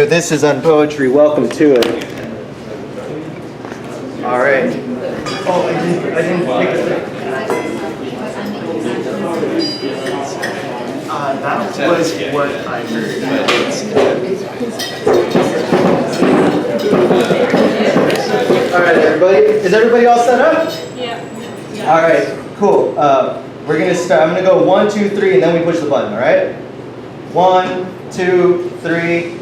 This is Unpoetry. Welcome to it. All right. Oh, I didn't pick it. That was what I heard. All right, everybody. Is everybody all set up? Yeah. All right. Cool. We're gonna start. I'm gonna go 1, 2, 3, and then we push the button. All right. 1, 2, 3.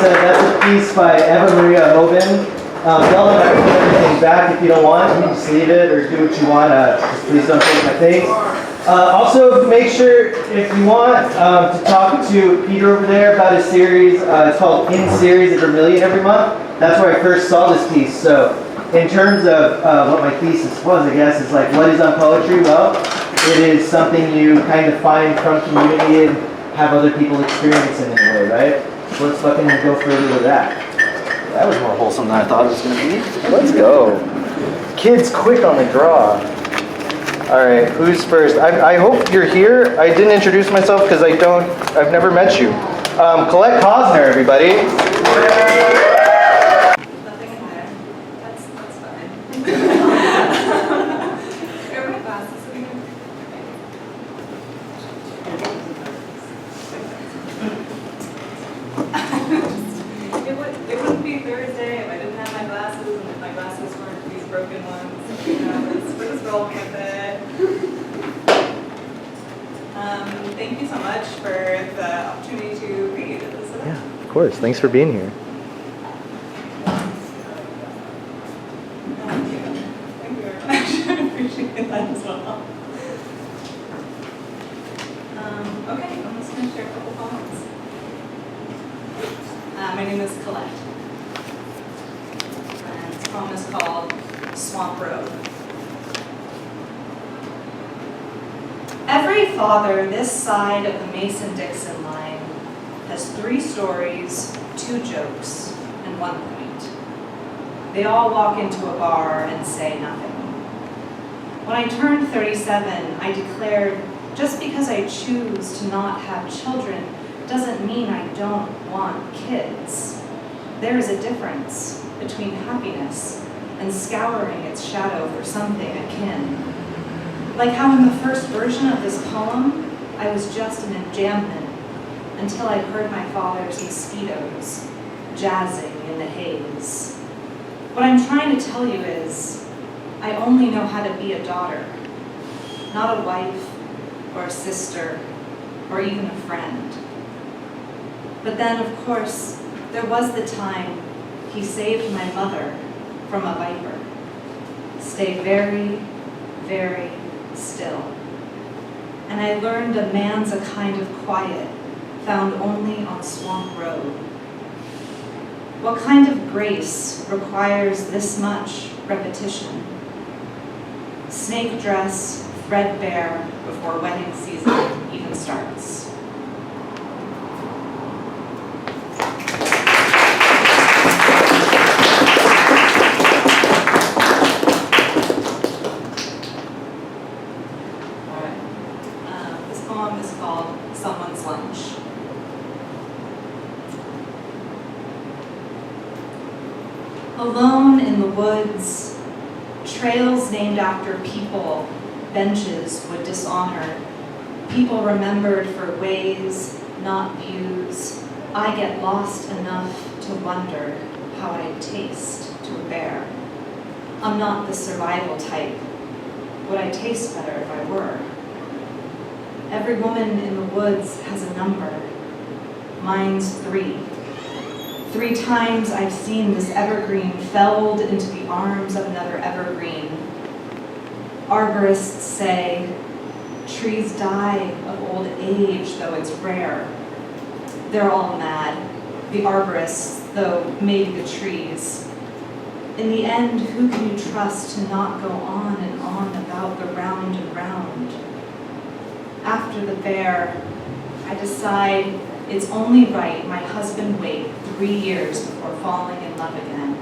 said, that's a piece by Eva Maria Hoban. Y'all don't have to put everything back if you don't want. You can just leave it or do what you want. Just please don't take my face. Also, make sure, if you want, to talk to Peter over there about his series. It's called In Series at Vermilion every month. That's where I first saw this piece. So, in terms of what my thesis was, I guess, is like, what is unpoetry? Well, it is something you kind of find from community and have other people experience in a way, right? So let's fucking go further with that. That was more wholesome than I thought it was going to be. Let's go. Kids quick on the draw. All right, who's first? I hope you're here. I didn't introduce myself because I've never met you. Colette Cosner, everybody. Nothing in there. That's fine. Are my glasses again? It wouldn't be Thursday if I didn't have my glasses, and if my glasses weren't these broken ones. You know, we're just rolling with it. Thank you so much for the opportunity to read at this event. Yeah, of course. Thanks for being here. Thank you. Thank you very much. I appreciate that as well. Okay, I'm just going to share a couple poems. My name is Colette. And this poem is called Swamp Road. Every father this side of the Mason-Dixon line has 3 stories, 2 jokes, and 1 point. They all walk into a bar and say nothing. When I turned 37, I declared, just because I choose to not have children doesn't mean I don't want kids. There is a difference between happiness and scouring its shadow for something akin. Like how in the first version of this poem, I was just an enjambment until I heard my father's mosquitoes jazzing in the haze. What I'm trying to tell you is, I only know how to be a daughter, not a wife or a sister or even a friend. But then, of course, there was the time he saved my mother from a viper. Stay very, very still. And I learned a man's a kind of quiet found only on Swamp Road. What kind of grace requires this much repetition? Snake dress, threadbare before wedding season even starts. Alone in the woods, trails named after people benches would dishonor, people remembered for ways, not views. I get lost enough to wonder how I'd taste to a bear. I'm not the survival type. Would I taste better if I were? Every woman in the woods has a number. Mine's 3. 3 times I've seen this evergreen felled into the arms of another evergreen. Arborists say, trees die of old age, though it's rare. They're all mad, the arborists, though maybe the trees. In the end, who can you trust to not go on and on about the round and round? After the bear, I decide it's only right my husband wait 3 years before falling in love again.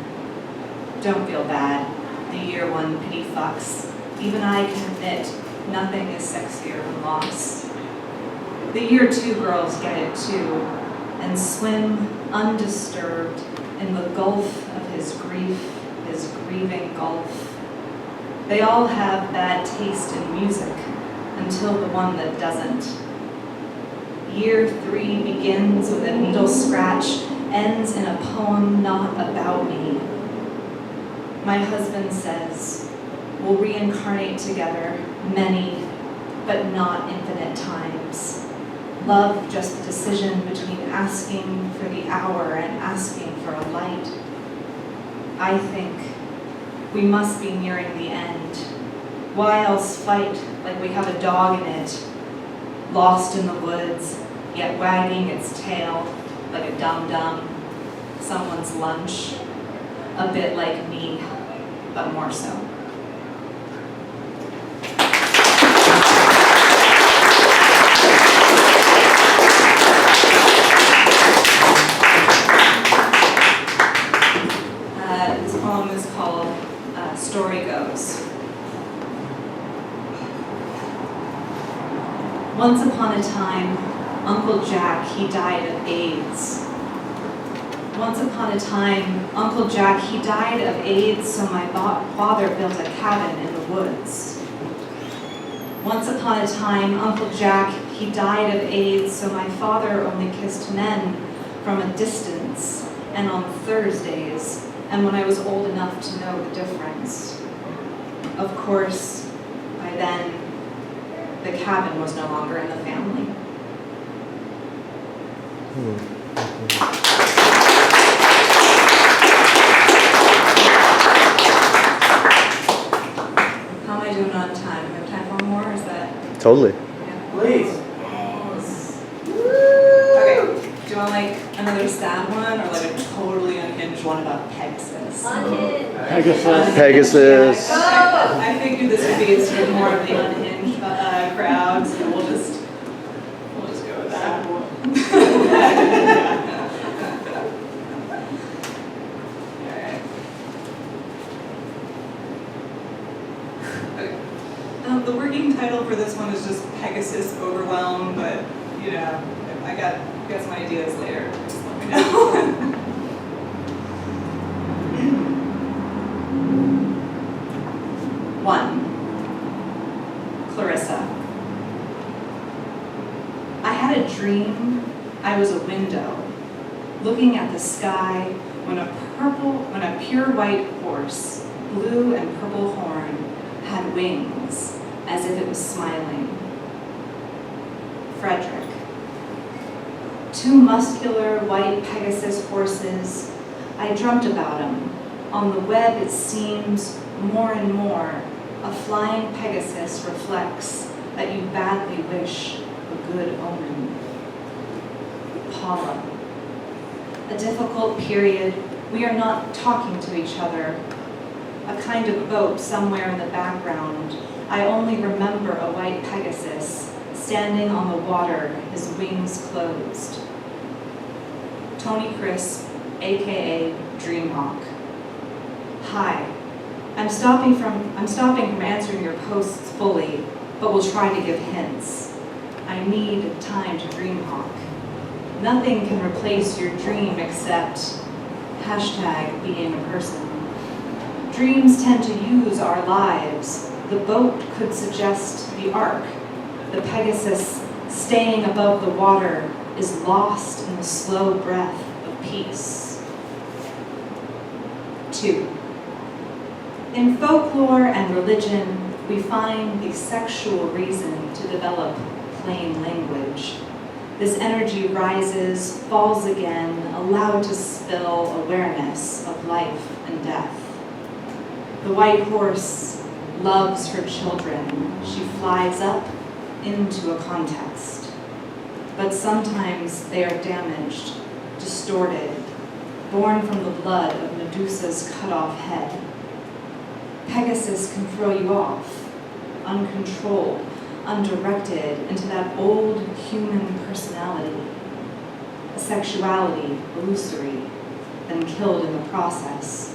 Don't feel bad, the year 1 pity fucks. Even I can admit nothing is sexier than loss. The year 2 girls get it too, and swim undisturbed in the gulf of his grief, his grieving gulf. They all have bad taste in music until the one that doesn't. Year 3 begins with a needle scratch, ends in a poem not about me. My husband says, we'll reincarnate together many, but not infinite times. Love just the decision between asking for the hour and asking for a light. I think we must be nearing the end. Why else fight like we have a dog in it, lost in the woods, yet wagging its tail like a dum-dum, someone's lunch, a bit like me, but more so. This poem is called Story Goes. Once upon a time, Uncle Jack, he died of AIDS. Once upon a time, Uncle Jack, he died of AIDS, so my father built a cabin in the woods. Once upon a time, Uncle Jack, he died of AIDS, so my father only kissed men from a distance and on Thursdays, and when I was old enough to know the difference. Of course, by then, the cabin was no longer in the family. How am I doing on time? We have time for one more? Is that? Totally. Yeah. Please. Okay. Do you want like another sad one or like a totally unhinged one about Pegasus? Pegasus. I figured this would be sort of more of the unhinged crowd, so we'll just go with that. Alright. Okay. The working title for this one is just Pegasus Overwhelmed, but you know, I got some ideas later. Just let me know. One, Clarissa. I had a dream I was a window, looking at the sky when a pure white horse, blue and purple horn, had wings, as if it was smiling. Frederick. Two muscular white Pegasus horses, I dreamt about them. On the web it seems more and more a flying Pegasus reflects that you badly wish a good omen. Paula. A difficult period, we are not talking to each other. A kind of boat somewhere in the background. I only remember a white Pegasus standing on the water, his wings closed. Tony Crisp, aka Dreamhawk. Hi. I'm stopping from answering your posts fully, but will try to give hints. I need time to dreamhawk. Nothing can replace your dream except #being a person. Dreams tend to use our lives. The boat could suggest the ark. The Pegasus staying above the water is lost in the slow breath of peace. 2. In folklore and religion, we find the sexual reason to develop plain language. This energy rises, falls again, allowed to spill awareness of life and death. The white horse loves her children. She flies up into a context. But sometimes they are damaged, distorted, born from the blood of Medusa's cut-off head. Pegasus can throw you off, uncontrolled, undirected, into that old human personality, a sexuality illusory, then killed in the process.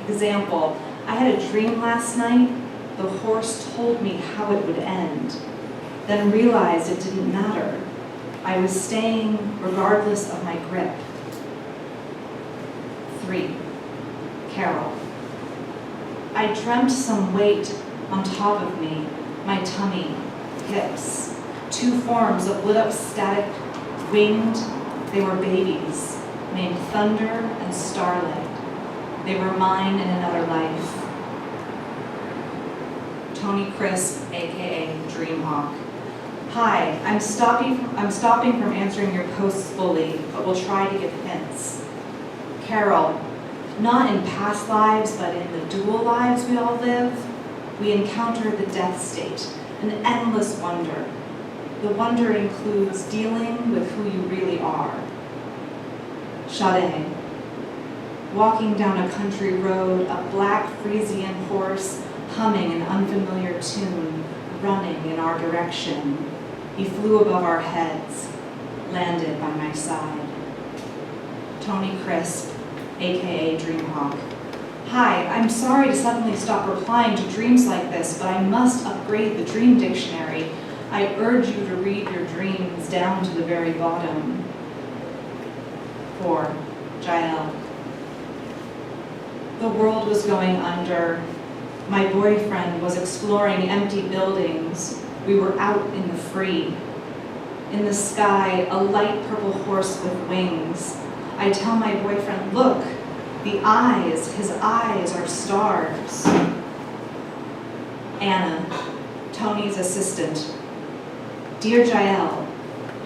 Example, I had a dream last night. The horse told me how it would end, then realized it didn't matter. I was staying regardless of my grip. 3. Carol. I dreamt some weight on top of me, my tummy, hips, 2 forms of lit-up static, winged. They were babies, named Thunder and Starlight. They were mine in another life. Tony Crisp, aka Dreamhawk. Hi, I'm stopping from answering your posts fully, but will try to give hints. Carol, not in past lives, but in the dual lives we all live, we encounter the death state, an endless wonder. The wonder includes dealing with who you really are. Sade, walking down a country road, a black Frisian horse humming an unfamiliar tune, running in our direction. He flew above our heads, landed by my side. Tony Crisp, aka Dreamhawk. Hi, I'm sorry to suddenly stop replying to dreams like this, but I must upgrade the dream dictionary. I urge you to read your dreams down to the very bottom. 4. Jael. The world was going under. My boyfriend was exploring empty buildings. We were out in the free. In the sky, a light purple horse with wings. I tell my boyfriend, look, the eyes, his eyes are stars. Anna, Tony's assistant. Dear Jael,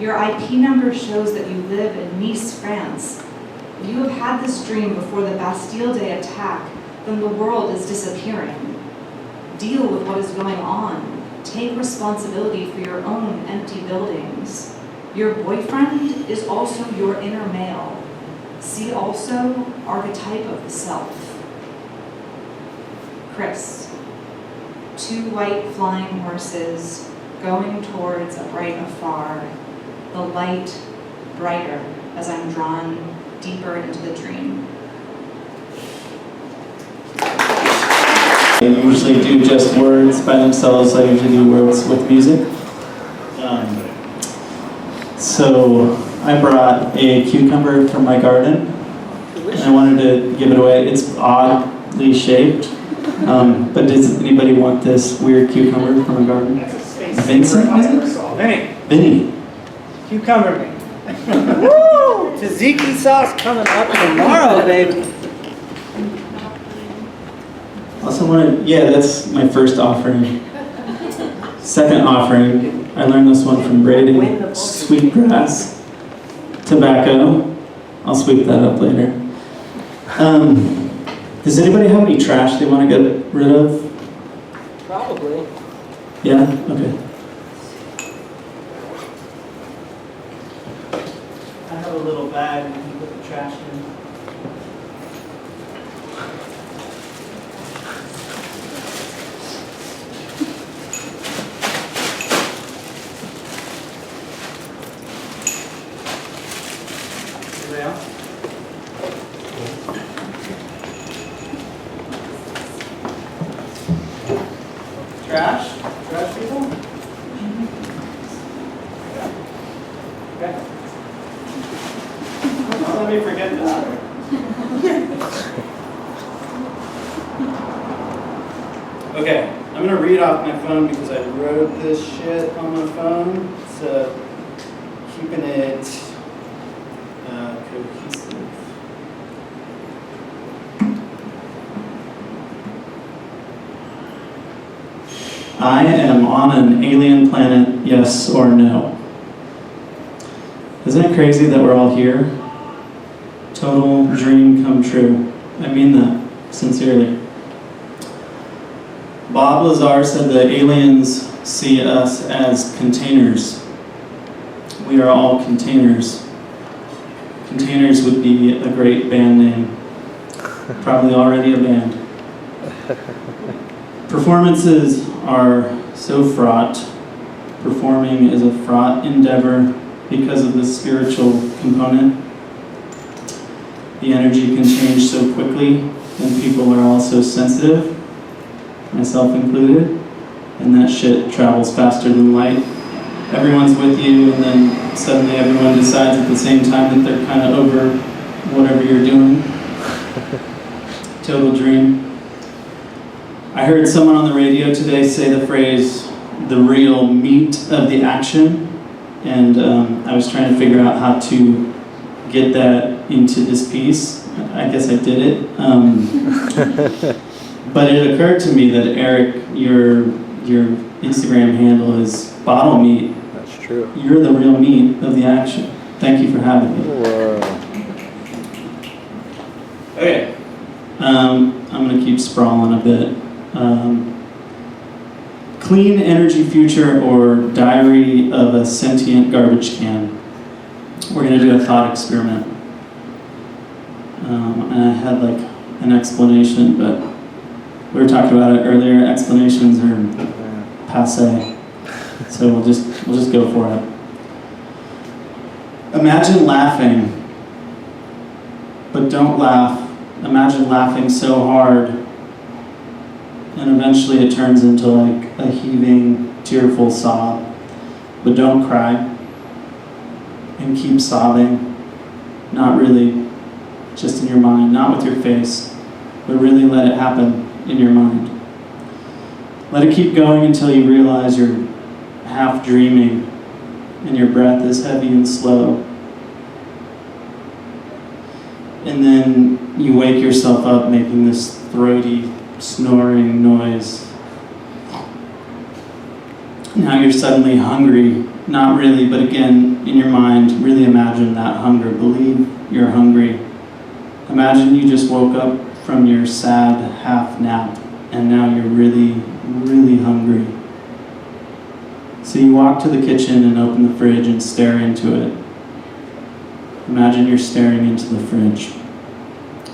your IP number shows that you live in Nice, France. If you have had this dream before the Bastille Day attack, then the world is disappearing. Deal with what is going on. Take responsibility for your own empty buildings. Your boyfriend is also your inner male. See also archetype of the self. Chris, 2 white flying horses going towards a bright afar, the light brighter as I'm drawn deeper into the dream. I usually do just words by themselves. I usually do words with music. So I brought a cucumber from my garden, and I wanted to give it away. It's oddly shaped, but does anybody want this weird cucumber from a garden? Vincent, is it? Vinny. Cucumber. Woo! Tzatziki sauce coming up tomorrow, baby. Also wanted, yeah, that's my first offering. Second offering, I learned this one from braiding sweetgrass, tobacco. I'll sweep that up later. Does anybody have any trash they want to get rid of? Probably. Yeah? Okay. I have a little bag you can put the trash in. Trash? Trash people? Okay. Don't let me forget that. Okay, I'm gonna read off my phone because I wrote this shit on my phone, so keeping it cohesive. I am on an alien planet, yes or no? Isn't it crazy that we're all here? Total dream come true. I mean that sincerely. Bob Lazar said that aliens see us as containers. We are all containers. Containers would be a great band name. Probably already a band. Performances are so fraught. Performing is a fraught endeavor because of the spiritual component. The energy can change so quickly, and people are all so sensitive, myself included, and that shit travels faster than light. Everyone's with you, and then suddenly everyone decides at the same time that they're kind of over whatever you're doing. Total dream. I heard someone on the radio today say the phrase, the real meat of the action, and I was trying to figure out how to get that into this piece. I guess I did it. But it occurred to me that Eric, your Instagram handle is bottle meat. True. You're the real meat of the action. Thank you for having me. Whoa. Okay. I'm going to keep sprawling a bit. Clean energy future or diary of a sentient garbage can. We're going to do a thought experiment. And I had like an explanation, but we were talking about it earlier. Explanations are passé. So we'll just go for it. Imagine laughing, but don't laugh. Imagine laughing so hard, and eventually it turns into like a heaving, tearful sob. But don't cry, and keep sobbing. Not really, just in your mind, not with your face, but really let it happen in your mind. Let it keep going until you realize you're half dreaming and your breath is heavy and slow. And then you wake yourself up making this throaty, snoring noise. Now you're suddenly hungry. Not really, but again, in your mind, really imagine that hunger. Believe you're hungry. Imagine you just woke up from your sad half nap, and now you're really, really hungry. So you walk to the kitchen and open the fridge and stare into it. Imagine you're staring into the fridge,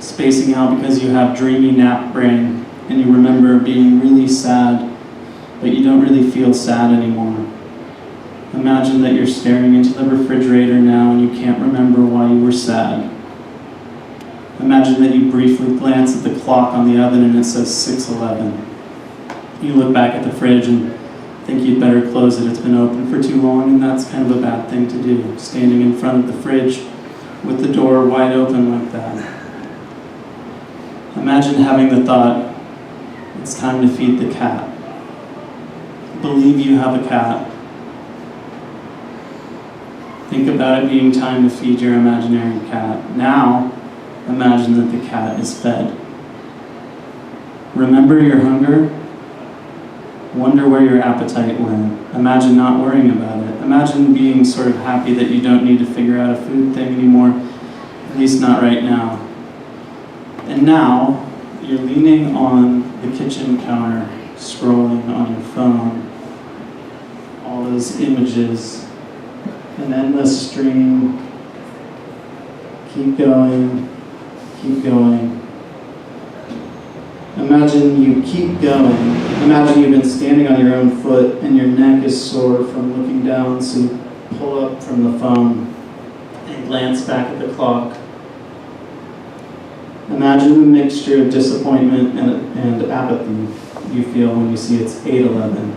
spacing out because you have dreamy nap brain and you remember being really sad, but you don't really feel sad anymore. Imagine that you're staring into the refrigerator now and you can't remember why you were sad. Imagine that you briefly glance at the clock on the oven and it says 6:11. You look back at the fridge and think you'd better close it. It's been open for too long, and that's kind of a bad thing to do, standing in front of the fridge with the door wide open like that. Imagine having the thought, it's time to feed the cat. Believe you have a cat. Think about it being time to feed your imaginary cat. Now, imagine that the cat is fed. Remember your hunger? Wonder where your appetite went. Imagine not worrying about it. Imagine being sort of happy that you don't need to figure out a food thing anymore, at least not right now. And now, you're leaning on the kitchen counter, scrolling on your phone. All those images, an endless stream. Keep going, keep going. Imagine you keep going. Imagine you've been standing on your own foot and your neck is sore from looking down, so you pull up from the phone and glance back at the clock. Imagine the mixture of disappointment and apathy you feel when you see it's 8:11.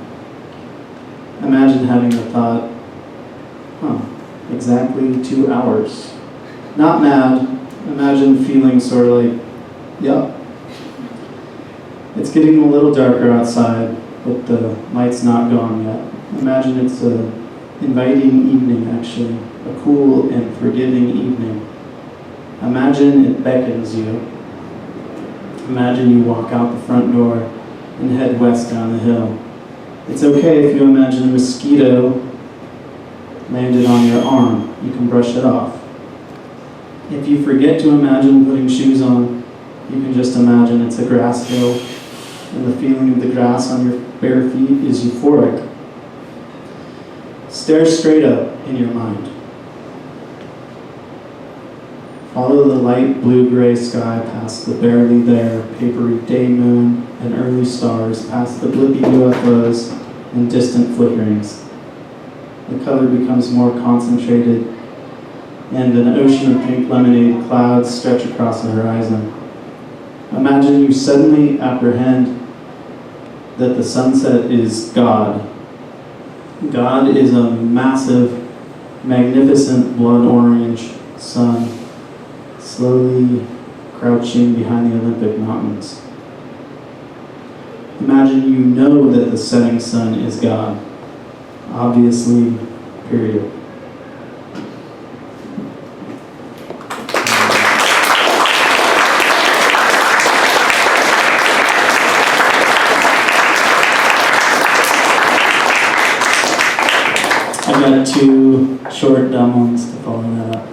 Imagine having the thought, exactly 2 hours. Not mad. Imagine feeling sort of like, yup. It's getting a little darker outside, but the light's not gone yet. Imagine it's an inviting evening, actually, a cool and forgiving evening. Imagine it beckons you. Imagine you walk out the front door and head west down the hill. It's okay if you imagine a mosquito landed on your arm. You can brush it off. If you forget to imagine putting shoes on, you can just imagine it's a grass hill, and the feeling of the grass on your bare feet is euphoric. Stare straight up in your mind. Follow the light blue-gray sky past the barely there papery day moon and early stars, past the blippy UFOs and distant flickerings. The color becomes more concentrated, and an ocean of pink lemonade clouds stretch across the horizon. Imagine you suddenly apprehend that the sunset is God. God is a massive, magnificent blood orange sun, slowly crouching behind the Olympic mountains. Imagine you know that the setting sun is God. Obviously, period. got two short, dumb ones to follow that up.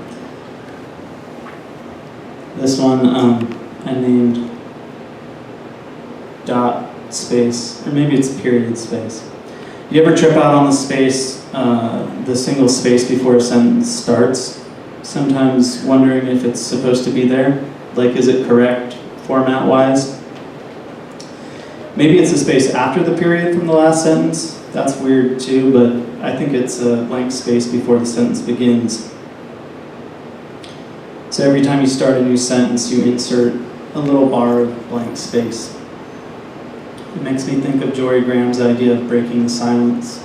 This one I named dot space, or maybe it's period space. You ever trip out on the space, the single space before a sentence starts? Sometimes wondering if it's supposed to be there. Like, is it correct format-wise? Maybe it's a space after the period from the last sentence. That's weird too, but I think it's a blank space before the sentence begins. So every time you start a new sentence, you insert a little bar of blank space. It makes me think of Jory Graham's idea of breaking the silence.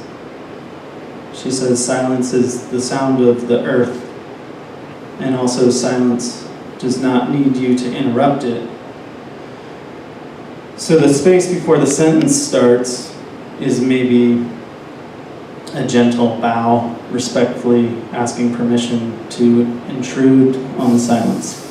She says silence is the sound of the earth, and also silence does not need you to interrupt it. So the space before the sentence starts is maybe a gentle bow, respectfully asking permission to intrude on the silence.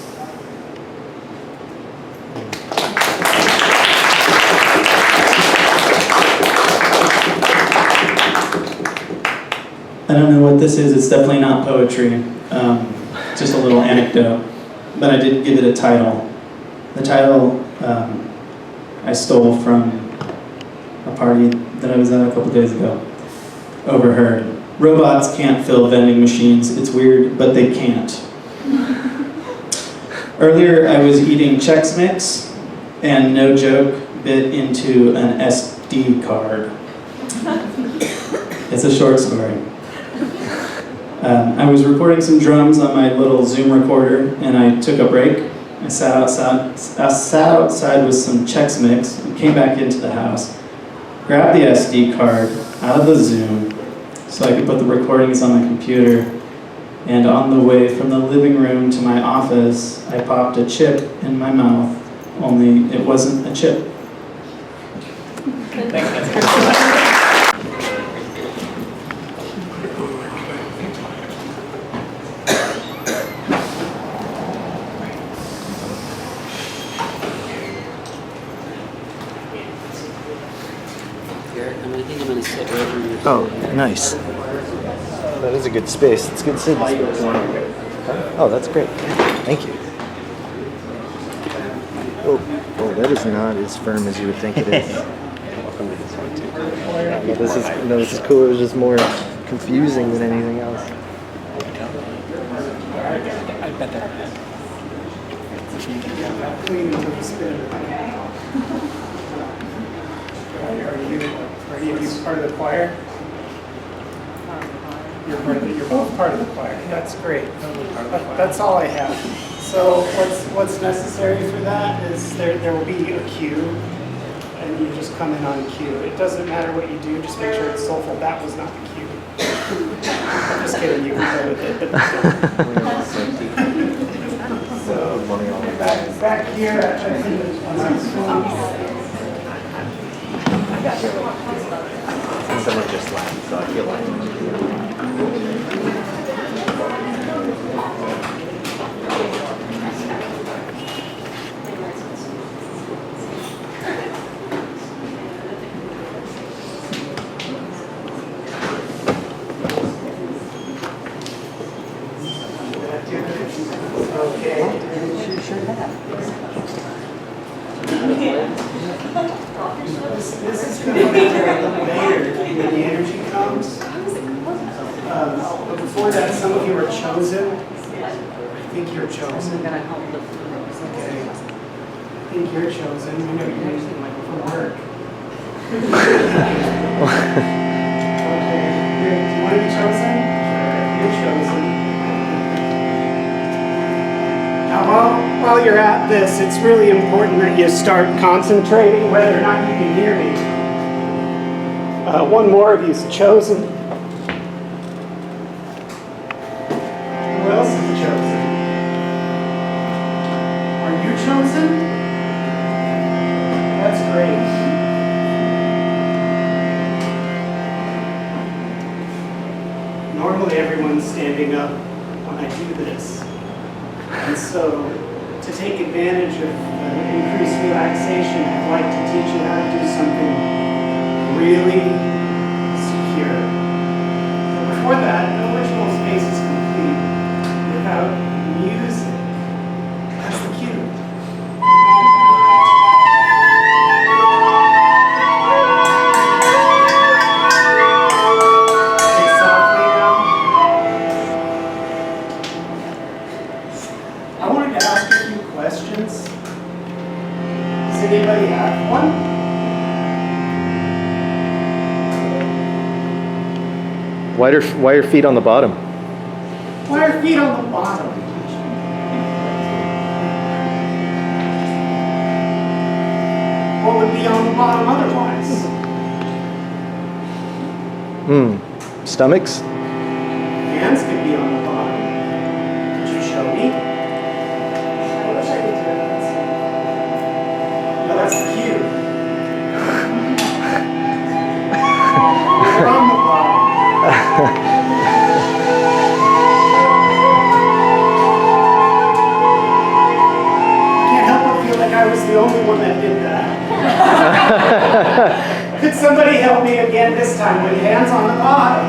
I don't know what this is. It's definitely not poetry. Just a little anecdote. But I did give it a title. The title I stole from a party that I was at a couple days ago. Overheard. Robots can't fill vending machines. It's weird, but they can't. Earlier, I was eating Chex Mix, and no joke, bit into an SD card. It's a short story. I was recording some drums on my little Zoom recorder, and I took a break. I sat outside with some Chex Mix, and came back into the house, grabbed the SD card out of the Zoom so I could put the recordings on the computer, and on the way from the living room to my office, I popped a chip in my mouth, only it wasn't a chip. Oh, nice. That is a good space. It's good city space. Oh, that's great. Thank you. Oh, that is not as firm as you would think it is. Welcome to this one too. This is cool. It was just more confusing than anything else. I bet that. Are you part of the choir? You're both part of the choir. That's great. That's all I have. So what's necessary for that is there will be a cue, and you just come in on cue. It doesn't matter what you do, just make sure it's soulful. That was not the cue. I'm just kidding. You can play with it. So back here, I think Someone just laughed, so I feel like. This is going to be later when the energy comes. But before that, some of you are chosen. I think you're chosen. Okay. I think you're chosen. I know you're using like for work. Okay. Do you want to be chosen? You're chosen. Now, while you're at this, it's really important that you start concentrating whether or not you can hear me. One more of you is chosen. Who else is chosen? Are you chosen? That's great. Normally everyone's standing up when I do this. And so, to take advantage of increased relaxation, I'd like to teach you how to do something really secure. before that, no original space is complete without music. That's the cue. Okay, softly now. I wanted to ask a few questions. Does anybody have one? Why are your feet on the bottom? Why are feet on the bottom? What would be on the bottom otherwise? Stomachs? Hands could be on the bottom. Could you show me? I wish I could do that. No, that's the cue. We're on the bottom. Can't help but feel like I was the only one that did that. Could somebody help me again this time with hands on the bottom?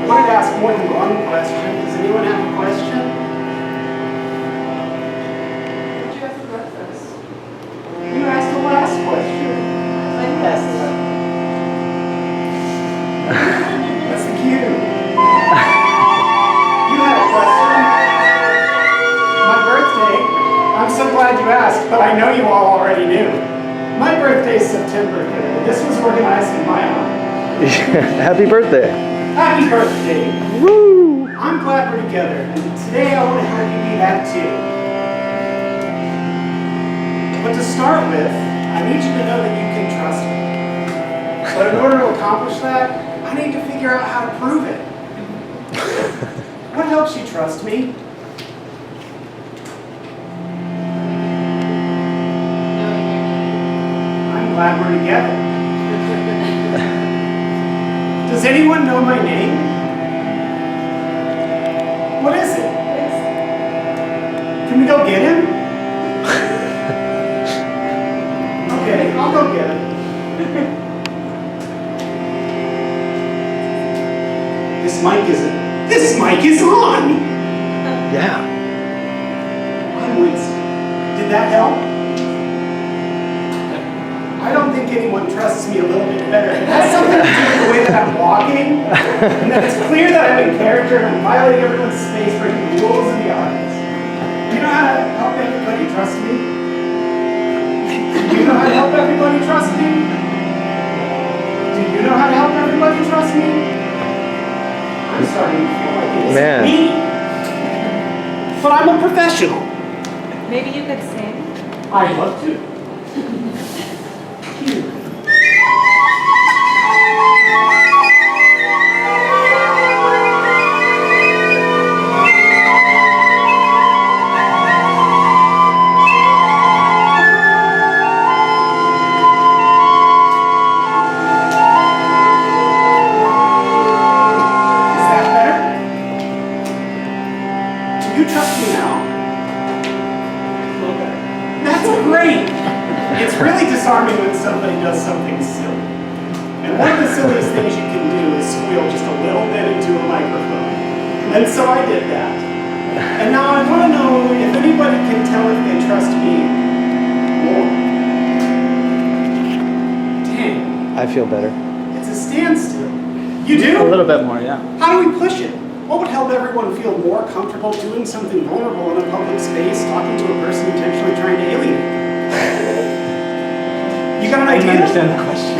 I wanted to ask more than one question. Does anyone have a question? What did you have for breakfast? You asked the last question. I asked the last. That's the cue. You had a question. My birthday. I'm so glad you asked, but I know you all already knew. My birthday is September 3rd. This was organized in my honor. Happy birthday. Happy birthday. Woo! I'm glad we're together, and today I want to help you be that too. But to start with, I need you to know that you can trust me. But in order to accomplish that, I need to figure out how to prove it. What helps you trust me? I'm glad we're together. Does anyone know my name? What is it? Can we go get him? Okay, I'll go get him. This mic is on! Yeah. I'm Winston. Did that help? I don't think anyone trusts me a little bit better. It has something to do with the way that I'm walking, and that it's clear that I'm in character and I'm violating everyone's space, breaking the rules of the audience. Do you know how to help everybody trust me? Do you know how to help everybody trust me? Do you know how to help everybody trust me? I'm starting to feel like it's me. But I'm a professional. Maybe you could sing? I'd love to. You trust me now? Okay. That's great! It's really disarming when somebody does something silly. And one of the silliest things you can do is squeal just a little bit into a microphone. And so I did that. And now I want to know if anybody can tell if they trust me more. Dang. I feel better. It's a standstill. You do? A little bit more, yeah. How do we push it? What would help everyone feel more comfortable doing something vulnerable in a public space, talking to a person intentionally trying to alienate them? You got an I didn't idea? understand the question.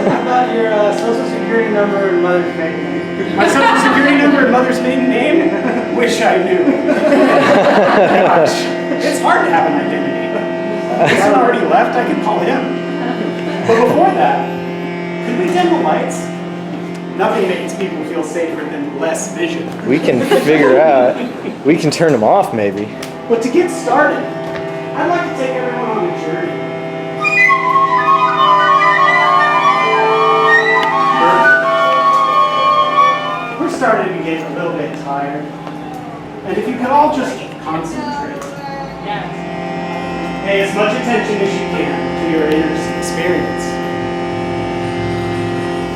How about your social security number and mother's maiden name? My social security number and mother's maiden name? Wish I knew. Gosh, it's hard to have an identity. He's already left, I can call him. But before that, could we dim the lights? Nothing makes people feel safer than less vision. We can figure out. We can turn them off, maybe. But to get started, I'd like to take everyone on a journey. We're starting to get a little bit tired. And if you could all just concentrate. Pay as much attention as you can to your inner experience.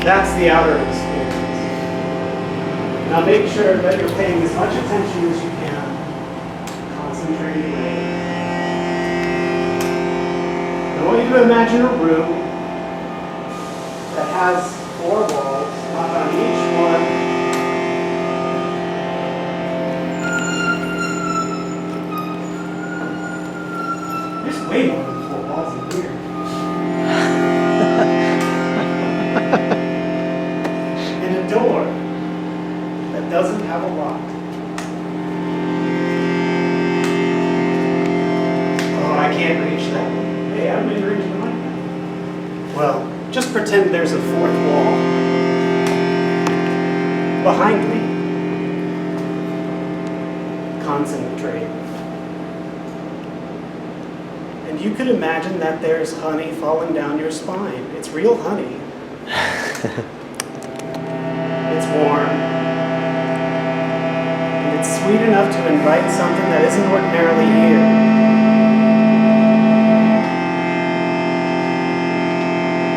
That's the outer experience. Now make sure that you're paying as much attention as you can. Concentrate away. I want you to imagine a room that has 4 walls, knock on each one. There's way more than 4 walls in here. And a door that doesn't have a lock. Oh, I can't reach that. Hey, I'm in reach of the mic. Well, just pretend there's a 4th wall behind me. Concentrate. And you could imagine that there's honey falling down your spine. It's real honey. It's warm. And it's sweet enough to invite something that isn't ordinarily here.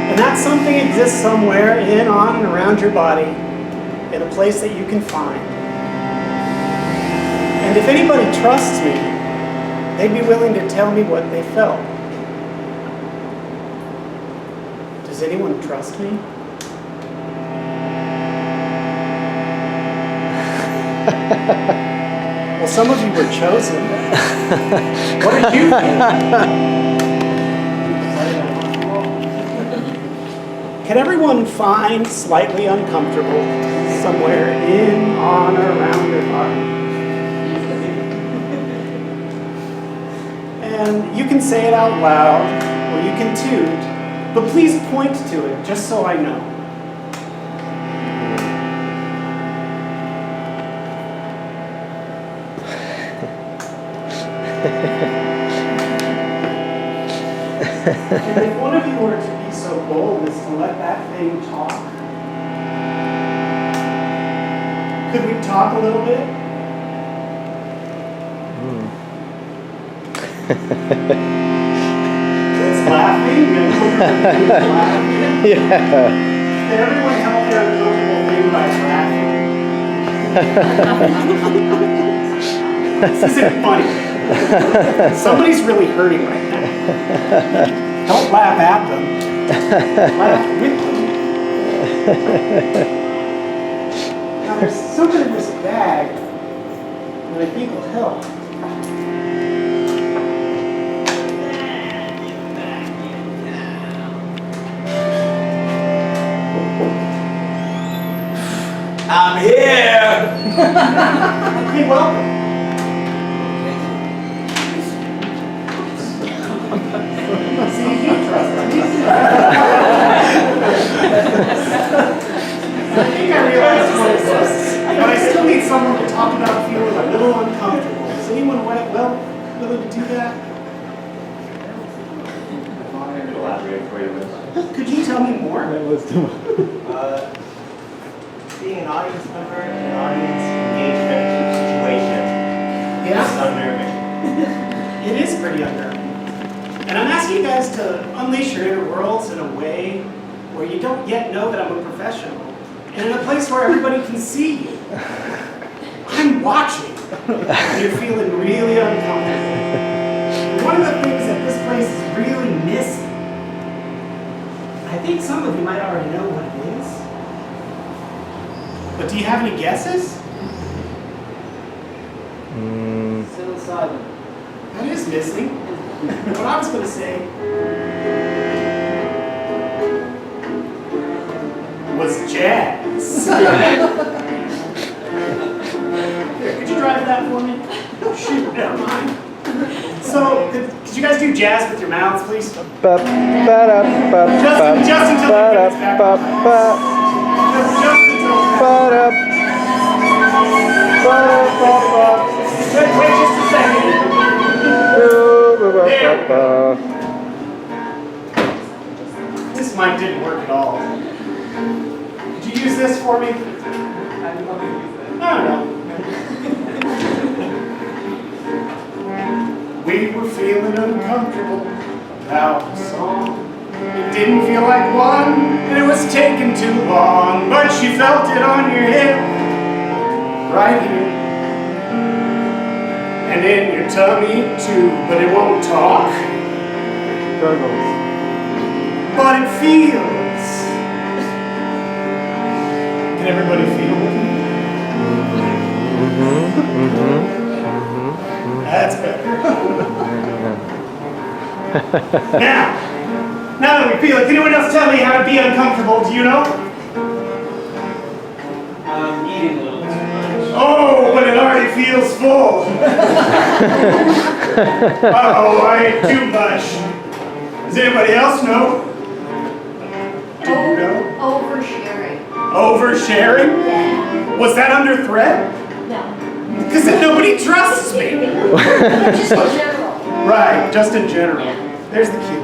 And that something exists somewhere in, on, and around your body in a place that you can find. And if anybody trusts me, they'd be willing to tell me what they felt. Does anyone trust me? Well, some of you were chosen. What did you think? Can everyone find slightly uncomfortable somewhere in, on, or around your body? And you can say it out loud, or you can toot, but please point to it, just so I know. And if one of you were to be so bold as to let that thing talk, could we talk a little bit? It's laughing. Yeah. Can everyone help their uncomfortable thing by laughing? This isn't funny. Somebody's really hurting right now. Don't laugh at them. Laugh with them. Now there's something in this bag that I think will help. I'm here! Okay, welcome. See, you trust me. I think I realized what it was, but I still need someone to talk about feeling a little uncomfortable. Is anyone willing to do that? Elaborate for you. Could you tell me more? Being an audience member in an audience engagement situation is unnerving. It is pretty unnerving. And I'm asking you guys to unleash your inner worlds in a way where you don't yet know that I'm a professional. And in a place where everybody can see you. I'm watching. And you're feeling really uncomfortable. And one of the things that this place is really missing, I think some of you might already know what it is. But do you have any guesses? Psilocybin. That is missing. What I was going to say was jazz. Here, could you drive that for me? Oh, shoot, never mind. So, could you guys do jazz with your mouths, please? Just until it gets back. Just until wait just a second. This mic didn't work at all. Could you use this for me? I don't know. We were feeling uncomfortable about the song. It didn't feel like one, and it was taking too long, but she felt it on your hip, right here. And in your tummy too, but it won't talk. But it feels. Can everybody feel with me? That's better. Now that we feel it, can anyone else tell me how to be uncomfortable? Do you know? Eating a little too much. Oh, but it already feels full. Uh-oh, I ate too much. Does anybody else know? Do you know? Oversharing. Oversharing? Yeah. Was that under threat? No. Because then nobody trusts me. Just in general. Right, just in general. There's the cue.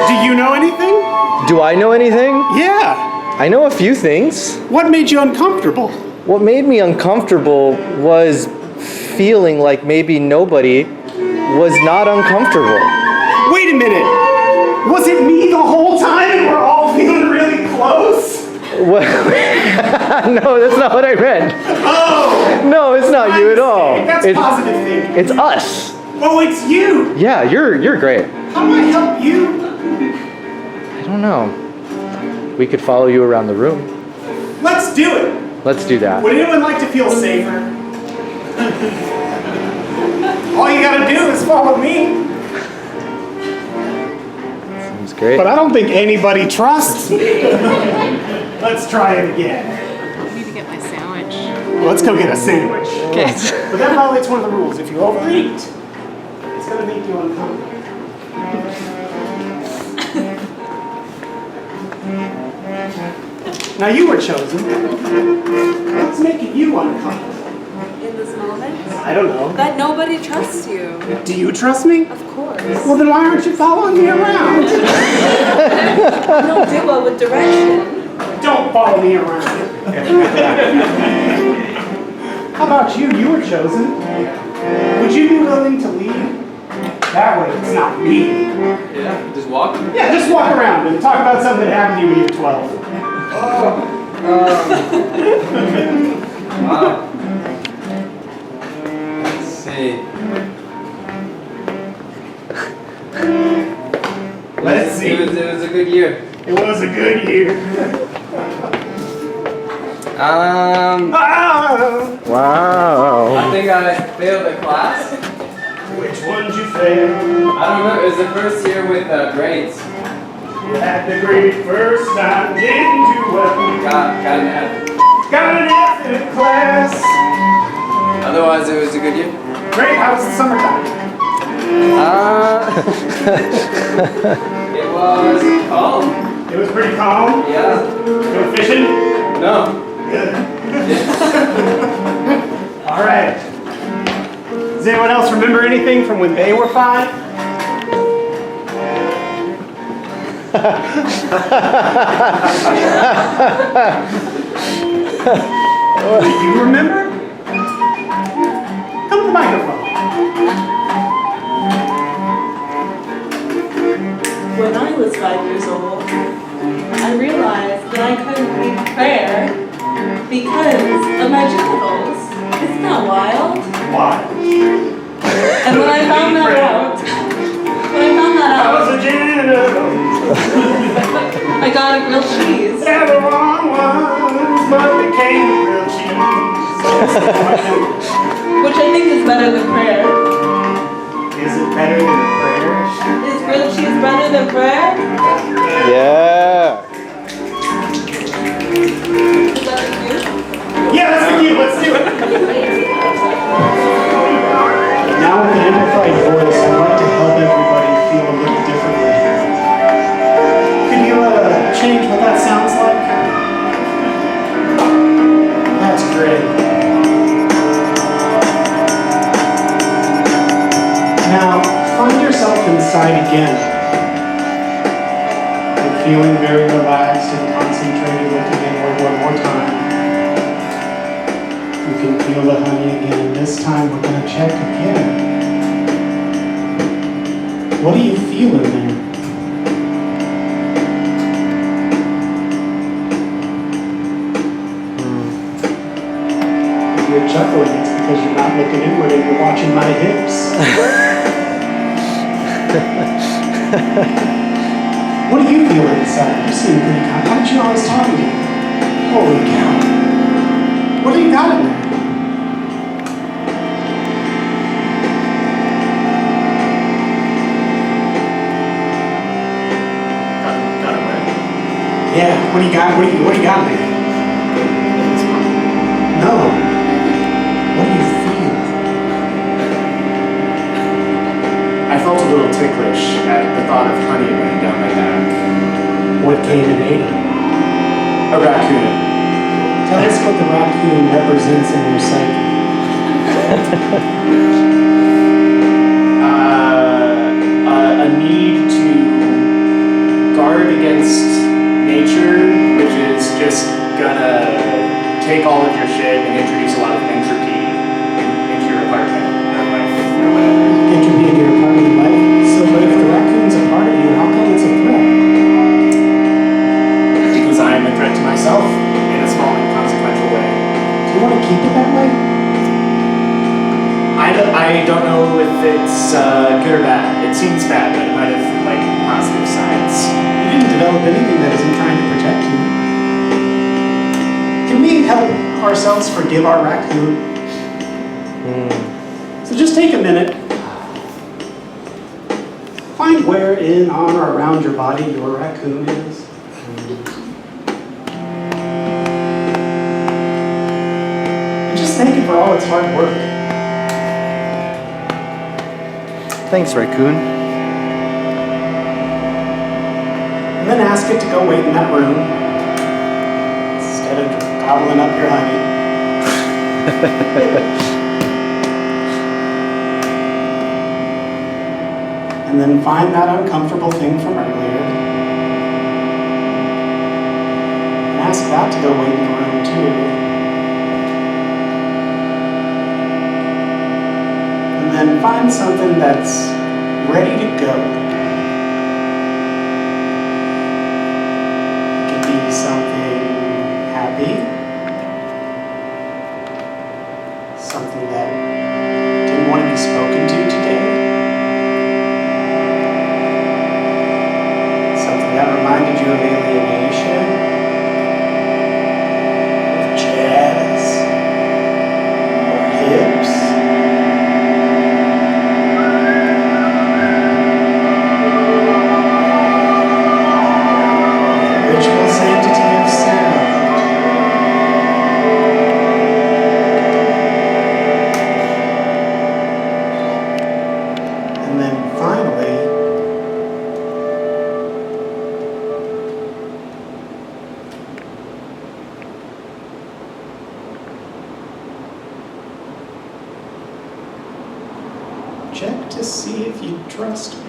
Do you know anything? Do I know anything? Yeah. I know a few things. What made you uncomfortable? What made me uncomfortable was feeling like maybe nobody was not uncomfortable. Wait a minute. Was it me the whole time and we're all feeling really close? What? No, that's not what I meant. Oh! No, it's not you at all. That's positive thinking. It's us. Oh, it's you! Yeah, you're great. How do I help you? I don't know. We could follow you around the room. Let's do it! Let's do that. Would anyone like to feel safer? All you gotta do is follow me. Sounds great. But I don't think anybody trusts me. Let's try it again. I need to get my sandwich. Well, let's go get a sandwich. Okay. But that violates one of the rules. If you overeat, it's gonna make you uncomfortable. Now you were chosen. What's making you uncomfortable? In this moment? I don't know. That nobody trusts you. Do you trust me? Of course. Well, then why aren't you following me around? No duo with direction. Don't follow me around. How about you? You were chosen. Would you be willing to lead? That way it's not me. Yeah, just walk. Yeah, just walk around and talk about something that happened to you when you were 12. Wow. Let's see. Let's see. It was a good year. It was a good year. Ah, Wow. I think I failed a class. Which one did you fail? I don't remember. It was the first year with grades. You had the grade first time, didn't do well. Got an F. Got an F in class. Otherwise, it was a good year. Great, how was the summertime? It was calm. It was pretty calm. Yeah. You were fishing? No. Good. All right. Does anyone else remember anything from when they were 5? Do you remember? Come to the microphone. When I was 5 years old, I realized that I couldn't read prayer because of my genitals. Isn't that wild? Why? And when I found that out, I was a janitor. I got a grilled cheese. They're the wrong ones, but they came with real cheese. Which I think is better than prayer. Is it better than prayer? Is grilled cheese better than prayer? Yeah. Is that the cue? Yeah, that's the cue. Let's do it. Now with an amplified voice, I'd like to help everybody feel a little differently. Could you change what that sounds like? That's great. Now, find yourself inside again. And feeling very relaxed and concentrated, looking inward one more time. You can feel the honey again. This time we're going to check again. What do you feel in there? If you're chuckling, it's because you're not looking inward and you're watching my hips. What do you feel inside? You seem pretty calm. How did you know I was talking to you? Holy cow. What do you got in there? Got it right. Yeah, what do you got? What do you got in there? No. What do you feel? I felt a little ticklish at the thought of honey running down my back. What came and ate it? A raccoon. Tell us what the raccoon represents in your psyche. A need to guard against nature, which is just gonna take all of your shit and introduce a lot of entropy into your apartment or life or whatever. Entropy in your apartment and life. So, but if the raccoon's a part of you, how come it's a threat? Because I am a threat to myself in a small inconsequential way. Do you want to keep it that way? I don't know if it's good or bad. It seems bad, but it might have like positive sides. You didn't develop anything that isn't trying to protect you. Can we help ourselves forgive our raccoon? So just take a minute. Find where in, on, or around your body your raccoon is. And just thank it for all its hard work. Thanks, raccoon. And then ask it to go wait in that room instead of gobbling up your honey. And then find that uncomfortable thing from earlier. And ask that to go wait in the room too. And then find something that's ready to go. It could be something happy, something that didn't want to be spoken to today, something that reminded you of alienation, of jazz, or hips. Ritual sanctity of sound. And then finally, check to see if you trust me.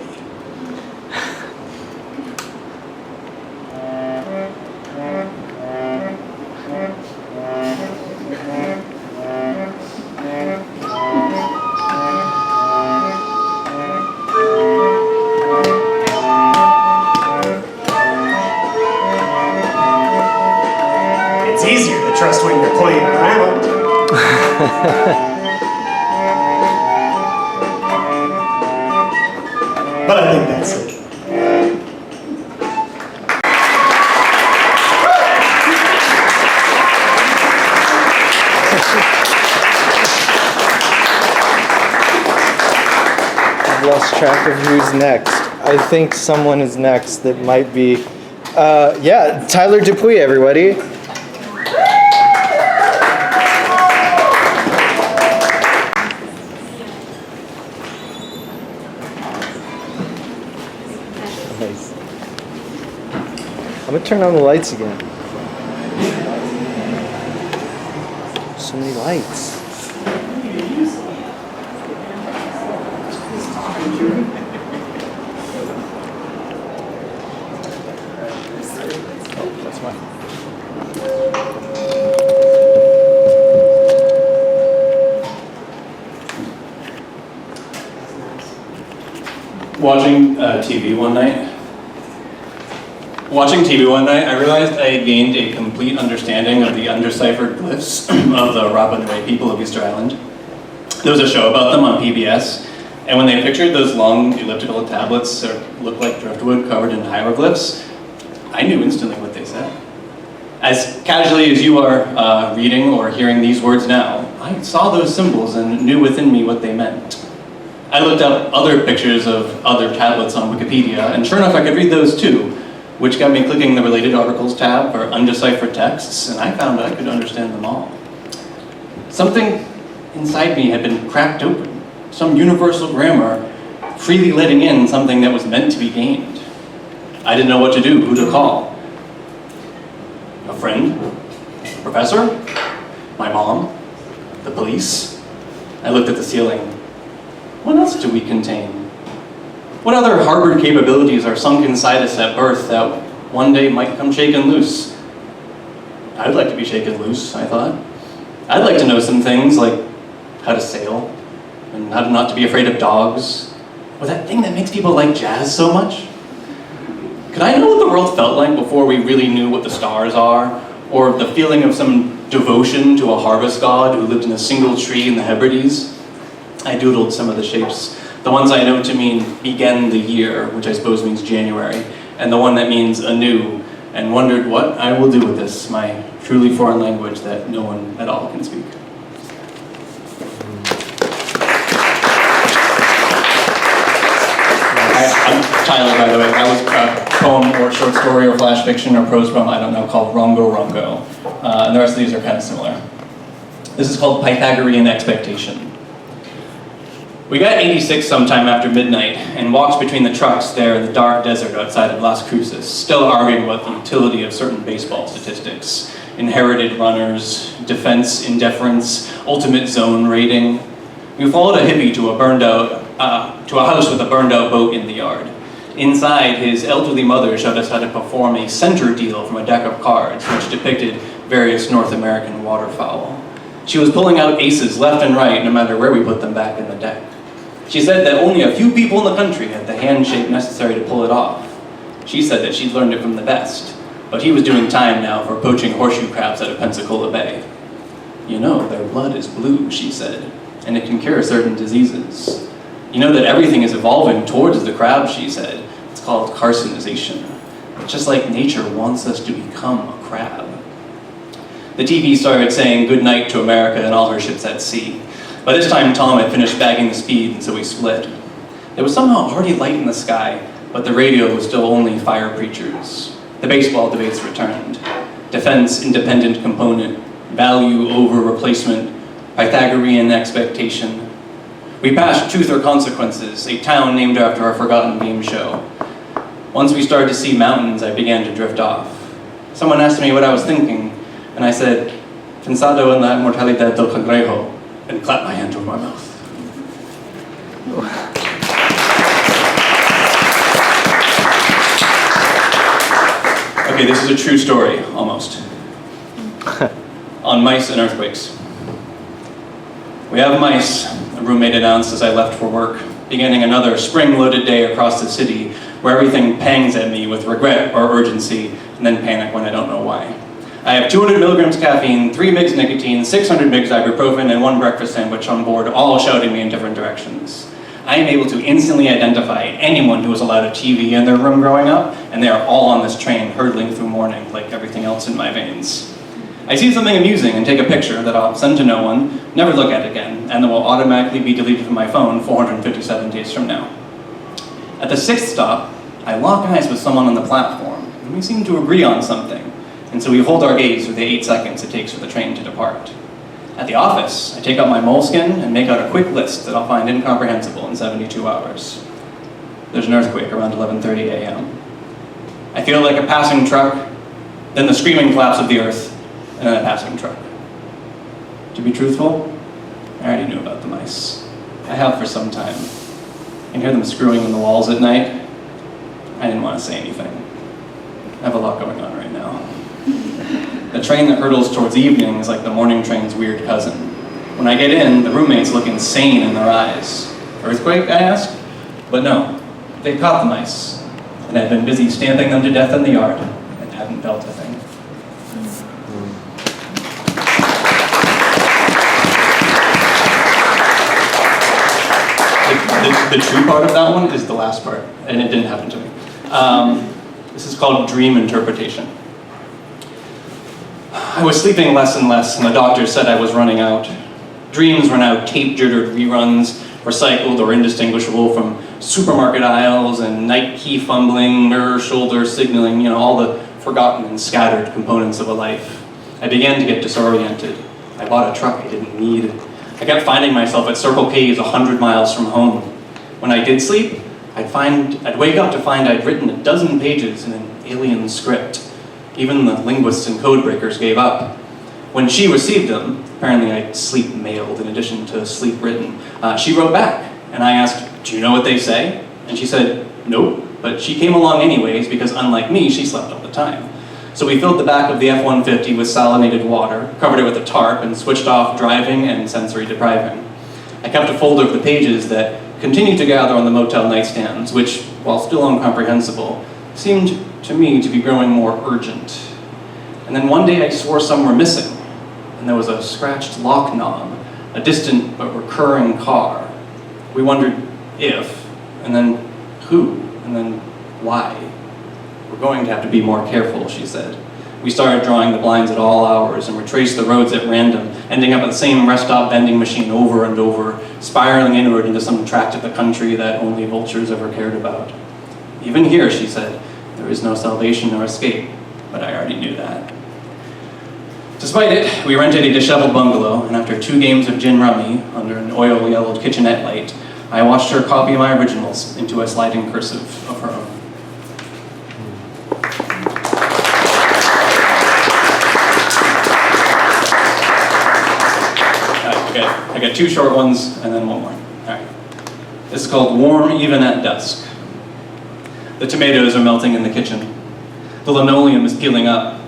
It's easier to trust when you're playing around. But I think that's it. I've lost track of who's next. I think someone is next that might be, yeah, Tyler Dupuy, everybody. Nice. I'm gonna turn on the lights again. So many lights. That's mine. Watching TV one night, I realized I had gained a complete understanding of the undeciphered glyphs of the Rapa Nui people of Easter Island. There was a show about them on PBS, and when they pictured those long elliptical tablets that looked like driftwood covered in hieroglyphs, I knew instantly what they said. As casually as you are reading or hearing these words now, I saw those symbols and knew within me what they meant. I looked up other pictures of other tablets on Wikipedia, and sure enough I could read those too, which got me clicking the related articles tab for undeciphered texts, and I found I could understand them all. Something inside me had been cracked open, some universal grammar freely letting in something that was meant to be gained. I didn't know what to do, who to call. A friend? Professor? My mom? The police? I looked at the ceiling. What else do we contain? What other harbored capabilities are sunk inside us at birth that one day might come shaken loose? I'd like to be shaken loose, I thought. I'd like to know some things like how to sail, and how not to be afraid of dogs, or that thing that makes people like jazz so much. Could I know what the world felt like before we really knew what the stars are, or the feeling of some devotion to a harvest god who lived in a single tree in the Hebrides? I doodled some of the shapes, the ones I know to mean begin the year, which I suppose means January, and the one that means anew, and wondered what I will do with this, my truly foreign language that no one at all can speak. I'm Tyler, by the way. That was a poem or short story or flash fiction or prose poem, I don't know, called Rongo Rongo. And the rest of these are kind of similar. This is called Pythagorean Expectation. We got 86 sometime after midnight and walked between the trucks there in the dark desert outside of Las Cruces, still arguing about the utility of certain baseball statistics. Inherited runners, defense indifference, ultimate zone rating. We followed a hippie to a house with a burned out boat in the yard. Inside, his elderly mother showed us how to perform a center deal from a deck of cards, which depicted various North American waterfowl. She was pulling out aces left and right, no matter where we put them back in the deck. She said that only a few people in the country had the handshake necessary to pull it off. She said that she'd learned it from the best, but he was doing time now for poaching horseshoe crabs out of Pensacola Bay. You know, their blood is blue, she said, and it can cure certain diseases. You know that everything is evolving towards the crab, she said. It's called carcinization. It's just like nature wants us to become a crab. The TV started saying good night to America and all her ships at sea. By this time, Tom had finished bagging the speed, and so we split. There was somehow already light in the sky, but the radio was still only fire preachers. The baseball debates returned. Defense, independent component, value over replacement, Pythagorean expectation. We passed Truth or Consequences, a town named after a forgotten game show. Once we started to see mountains, I began to drift off. Someone asked me what I was thinking, and I said, pensado en la mortalidad del cangrejo, and clapped my hand over my mouth. Okay, this is a true story, almost. On mice and earthquakes. We have mice, a roommate announced as I left for work, beginning another spring-loaded day across the city where everything pangs at me with regret or urgency, and then panic when I don't know why. I have 200 milligrams caffeine, 3 mg nicotine, 600 mg ibuprofen, and 1 breakfast sandwich on board, all shouting me in different directions. I am able to instantly identify anyone who was allowed a TV in their room growing up, and they are all on this train hurtling through morning like everything else in my veins. I see something amusing and take a picture that I'll send to no one, never look at again, and that will automatically be deleted from my phone 457 days from now. At the 6th stop, I lock eyes with someone on the platform, and we seem to agree on something. And so we hold our gaze for the 8 seconds it takes for the train to depart. At the office, I take out my moleskin and make out a quick list that I'll find incomprehensible in 72 hours. There's an earthquake around 11:30 a.m. I feel like a passing truck, then the screaming collapse of the earth, and then a passing truck. To be truthful, I already knew about the mice. I have for some time. I can hear them screwing in the walls at night. I didn't want to say anything. I have a lot going on right now. The train that hurtles towards evening is like the morning train's weird cousin. When I get in, the roommates look insane in their eyes. Earthquake, I ask? But no, They caught the mice, and had been busy stamping them to death in the yard, and hadn't felt a thing. The true part of that one is the last part, and it didn't happen to me. This is called dream interpretation. I was sleeping less and less, and the doctor said I was running out. Dreams were now tape-jittered reruns, recycled or indistinguishable from supermarket aisles and night key fumbling, mirror shoulder signaling, all the forgotten and scattered components of a life. I began to get disoriented. I bought a truck I didn't need. I kept finding myself at Circle K's 100 miles from home. When I did sleep, I'd wake up to find I'd written a dozen pages in an alien script. Even the linguists and code breakers gave up. When she received them, apparently I sleep mailed in addition to sleep written, she wrote back, and I asked, "Do you know what they say?" And she said, "Nope," but she came along anyways because unlike me, she slept all the time. So we filled the back of the F-150 with salinated water, covered it with a tarp, and switched off driving and sensory depriving. I kept a folder of the pages that continued to gather on the motel nightstands, which, while still incomprehensible, seemed to me to be growing more urgent. And then one day I swore some were missing, and there was a scratched lock knob, a distant but recurring car. We wondered if, and then who, and then why. "We're going to have to be more careful," she said. We started drawing the blinds at all hours and retraced the roads at random, ending up at the same rest stop vending machine over and over, spiraling inward into some tract of the country that only vultures ever cared about. "Even here," she said, "there is no salvation or escape," but I already knew that. Despite it, we rented a disheveled bungalow, and after 2 games of gin rummy under an oil-yellowed kitchenette light, I watched her copy my originals into a sliding cursive of her own. I got 2 short ones, and then one more. All right. This is called Warm Even at Dusk. The tomatoes are melting in the kitchen. The linoleum is peeling up.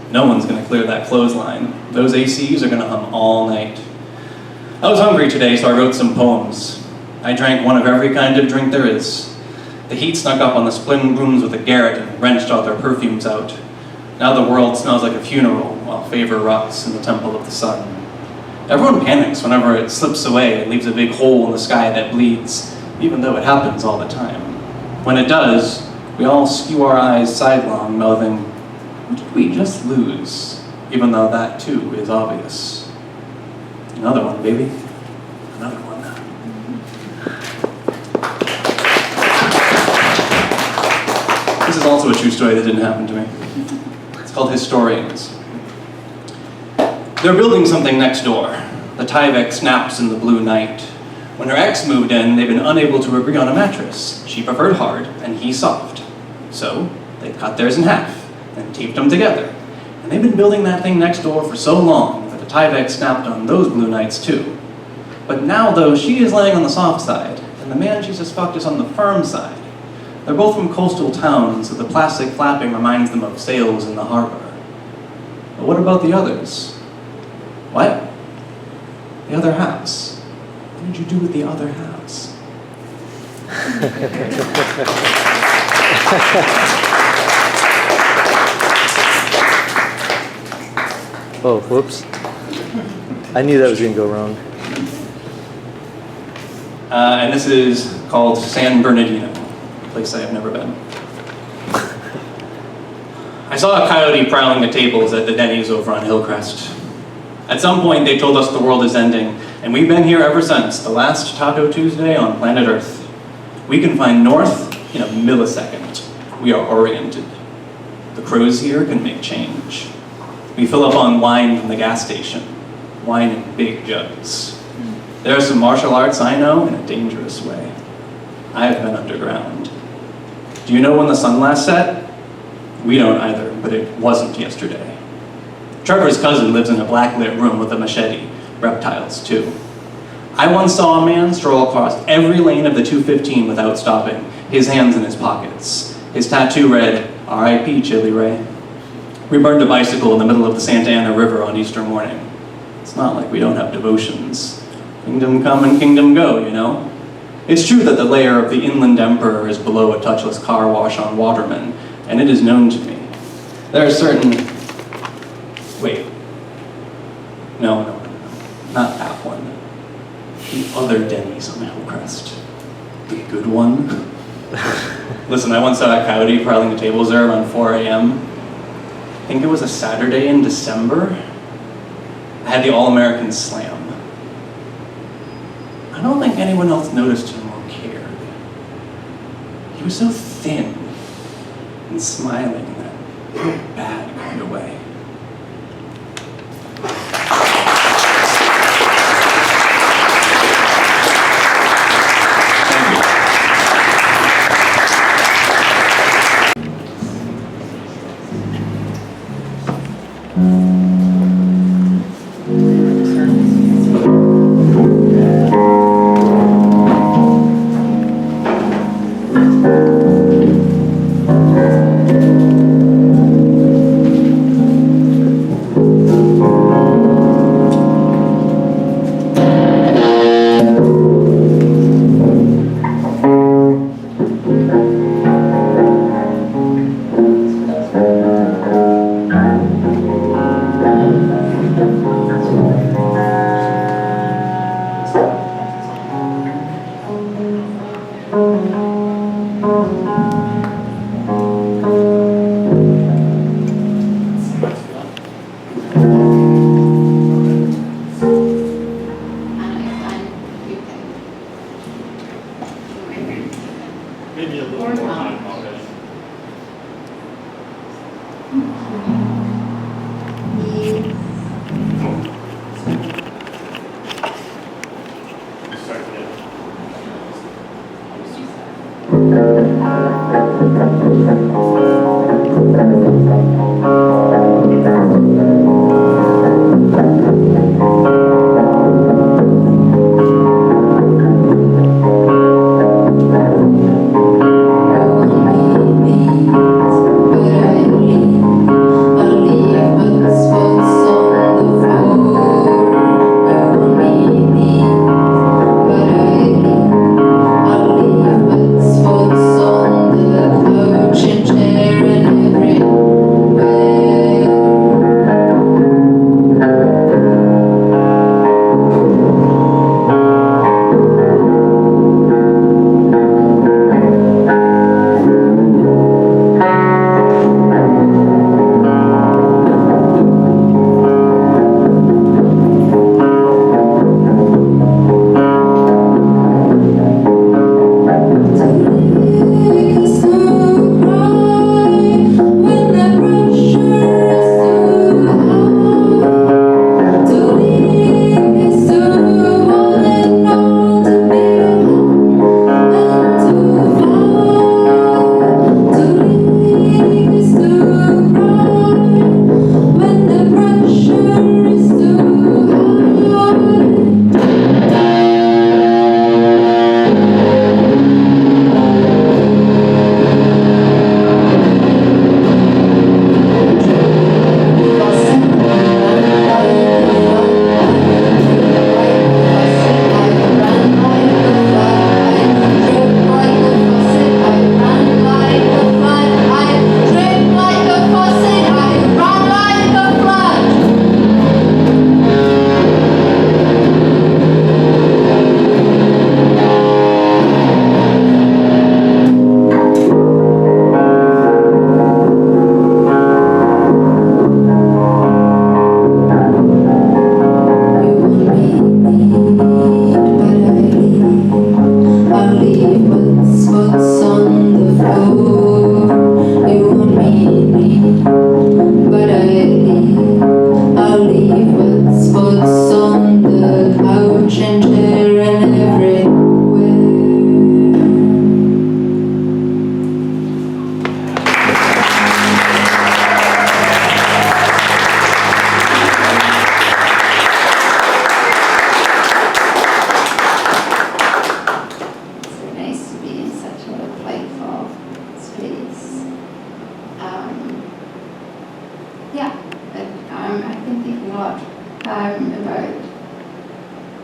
No one's going to clear that clothesline. Those ACs are going to hum all night. I was hungry today, so I wrote some poems. I drank one of every kind of drink there is. The heat snuck up on the split rooms with a garret and wrenched all their perfumes out. Now the world smells like a funeral, while favor rots in the temple of the sun. Everyone panics whenever it slips away and leaves a big hole in the sky that bleeds, even though it happens all the time. When it does, we all skew our eyes sidelong, mouthing, "What did we just lose?" Even though that too is obvious. Another one, baby. Another one. This is also a true story that didn't happen to me. It's called Historians. They're building something next door. The Tyvek snaps in the blue night. When her ex moved in, they've been unable to agree on a mattress. She preferred hard, and he soft. So, they cut theirs in half, and taped them together. And they've been building that thing next door for so long that the Tyvek snapped on those blue nights too. But now, though, she is laying on the soft side, and the man she's just fucked is on the firm side. They're both from coastal towns, so the plastic flapping reminds them of sails in the harbor. But what about the others? What? The other halves. What did you do with the other halves? Oh, whoops. I knew that was going to go wrong. And this is called San Bernardino, a place I have never been. I saw a coyote prowling the tables at the Denny's over on Hillcrest. At some point, they told us the world is ending, and we've been here ever since, the last Taco Tuesday on planet Earth. We can find north in a millisecond. We are oriented. The crows here can make change. We fill up on wine from the gas station, wine in big jugs. There are some martial arts I know in a dangerous way. I have been underground. Do you know when the sun last set? We don't either, but it wasn't yesterday. Trevor's cousin lives in a black-lit room with a machete, reptiles too. I once saw a man stroll across every lane of the 215 without stopping, his hands in his pockets. His tattoo read, "R.I.P. Chili Ray." We burned a bicycle in the middle of the Santa Ana River on Easter morning. It's not like we don't have devotions. Kingdom come and kingdom go, you know? It's true that the lair of the inland emperor is below a touchless car wash on Waterman, and it is known to me. There are certain... Wait. No, not that one. The other Denny's on Hillcrest. The good one. Listen, I once saw a coyote prowling the tables there around 4 a.m. I think it was a Saturday in December. I had the All-American Slam. I don't think anyone else noticed him or cared. He was so thin and smiling in that real bad kind of way. Maybe a little more time already. Start again.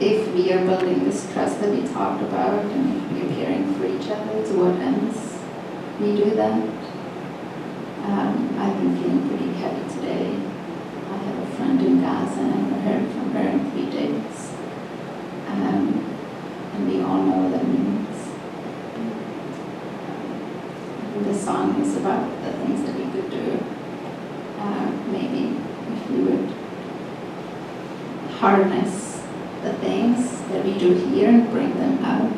if we are building this trust that we talked about and if we're caring for each other, to what ends we do that. I've been feeling pretty heavy today. I have a friend in Gaza and I haven't heard from her in 3 days. And we all know what that means. The song is about the things that we could do. Maybe if we would harness the things that we do here and bring them out.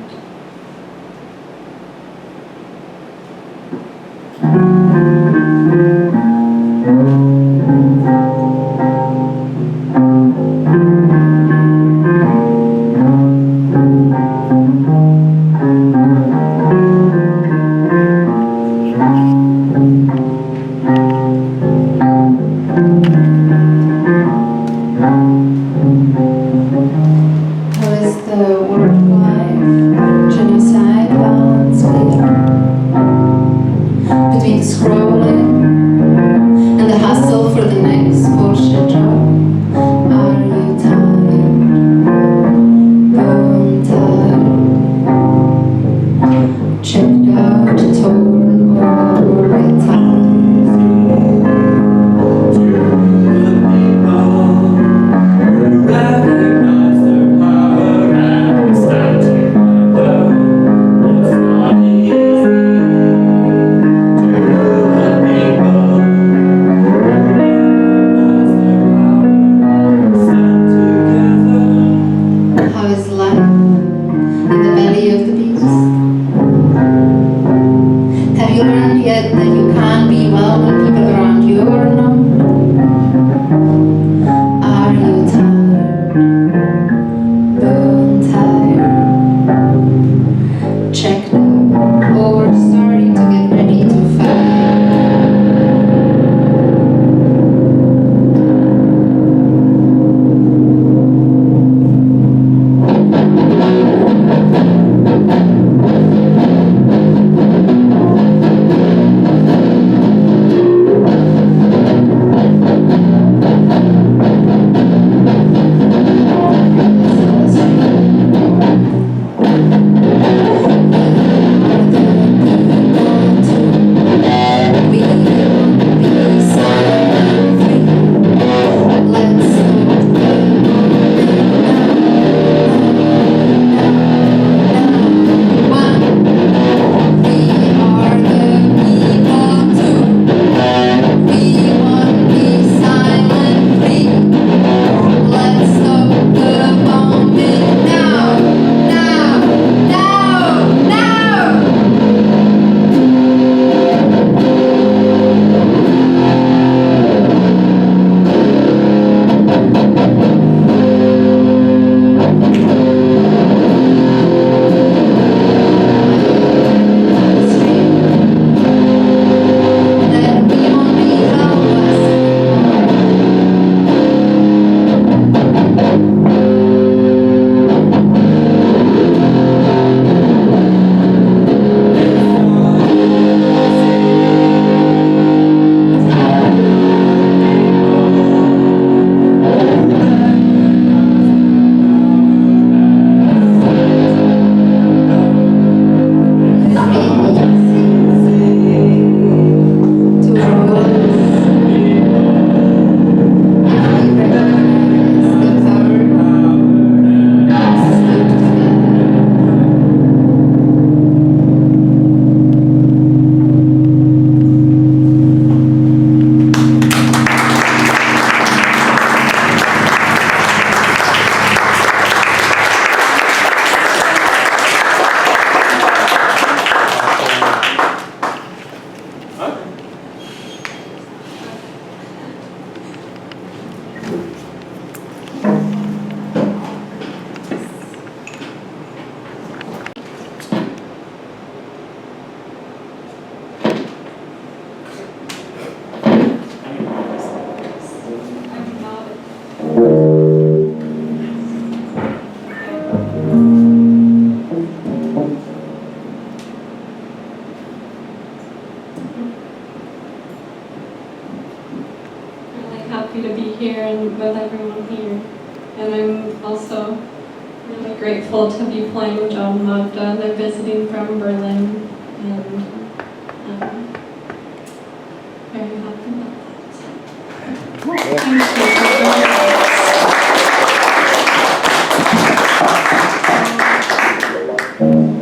How is the work life, genocide, balance between the scrolling and the hustle for the next bullshit job? Are you tired? Bone tired? Checked out, torn or retired? How is life in the belly of the beast? Have you learned yet that you can't be well when people around you are not? Are you tired? Bone tired? Checked out or starting to get ready to fight? happy to be here and with everyone here. And I'm also really grateful to be playing with John Magda. They're visiting from Berlin, and very happy about that. Thank you.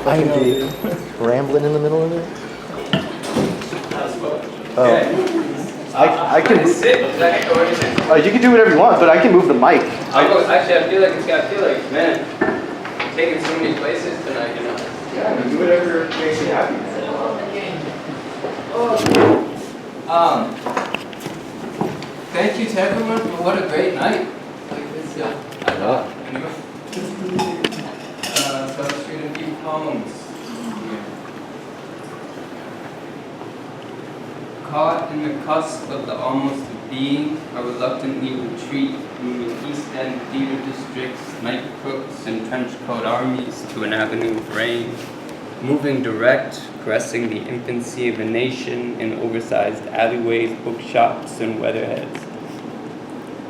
I can be rambling in the middle of it. Oh. I can. Sit. Or You can do whatever you want, but I can move the mic. actually, I feel like man, taking so many places tonight, you know. Yeah, do whatever makes you happy. Thank you to everyone for what a great night. Like this, I thought. Anyway. So let's read a few poems. Caught in the cusp of the almost of being, I reluctantly retreat, moving East End theater districts, night crooks, and trench coat armies to an avenue of rain. Moving direct, caressing the infancy of a nation in oversized alleyways, bookshops, and weatherheads.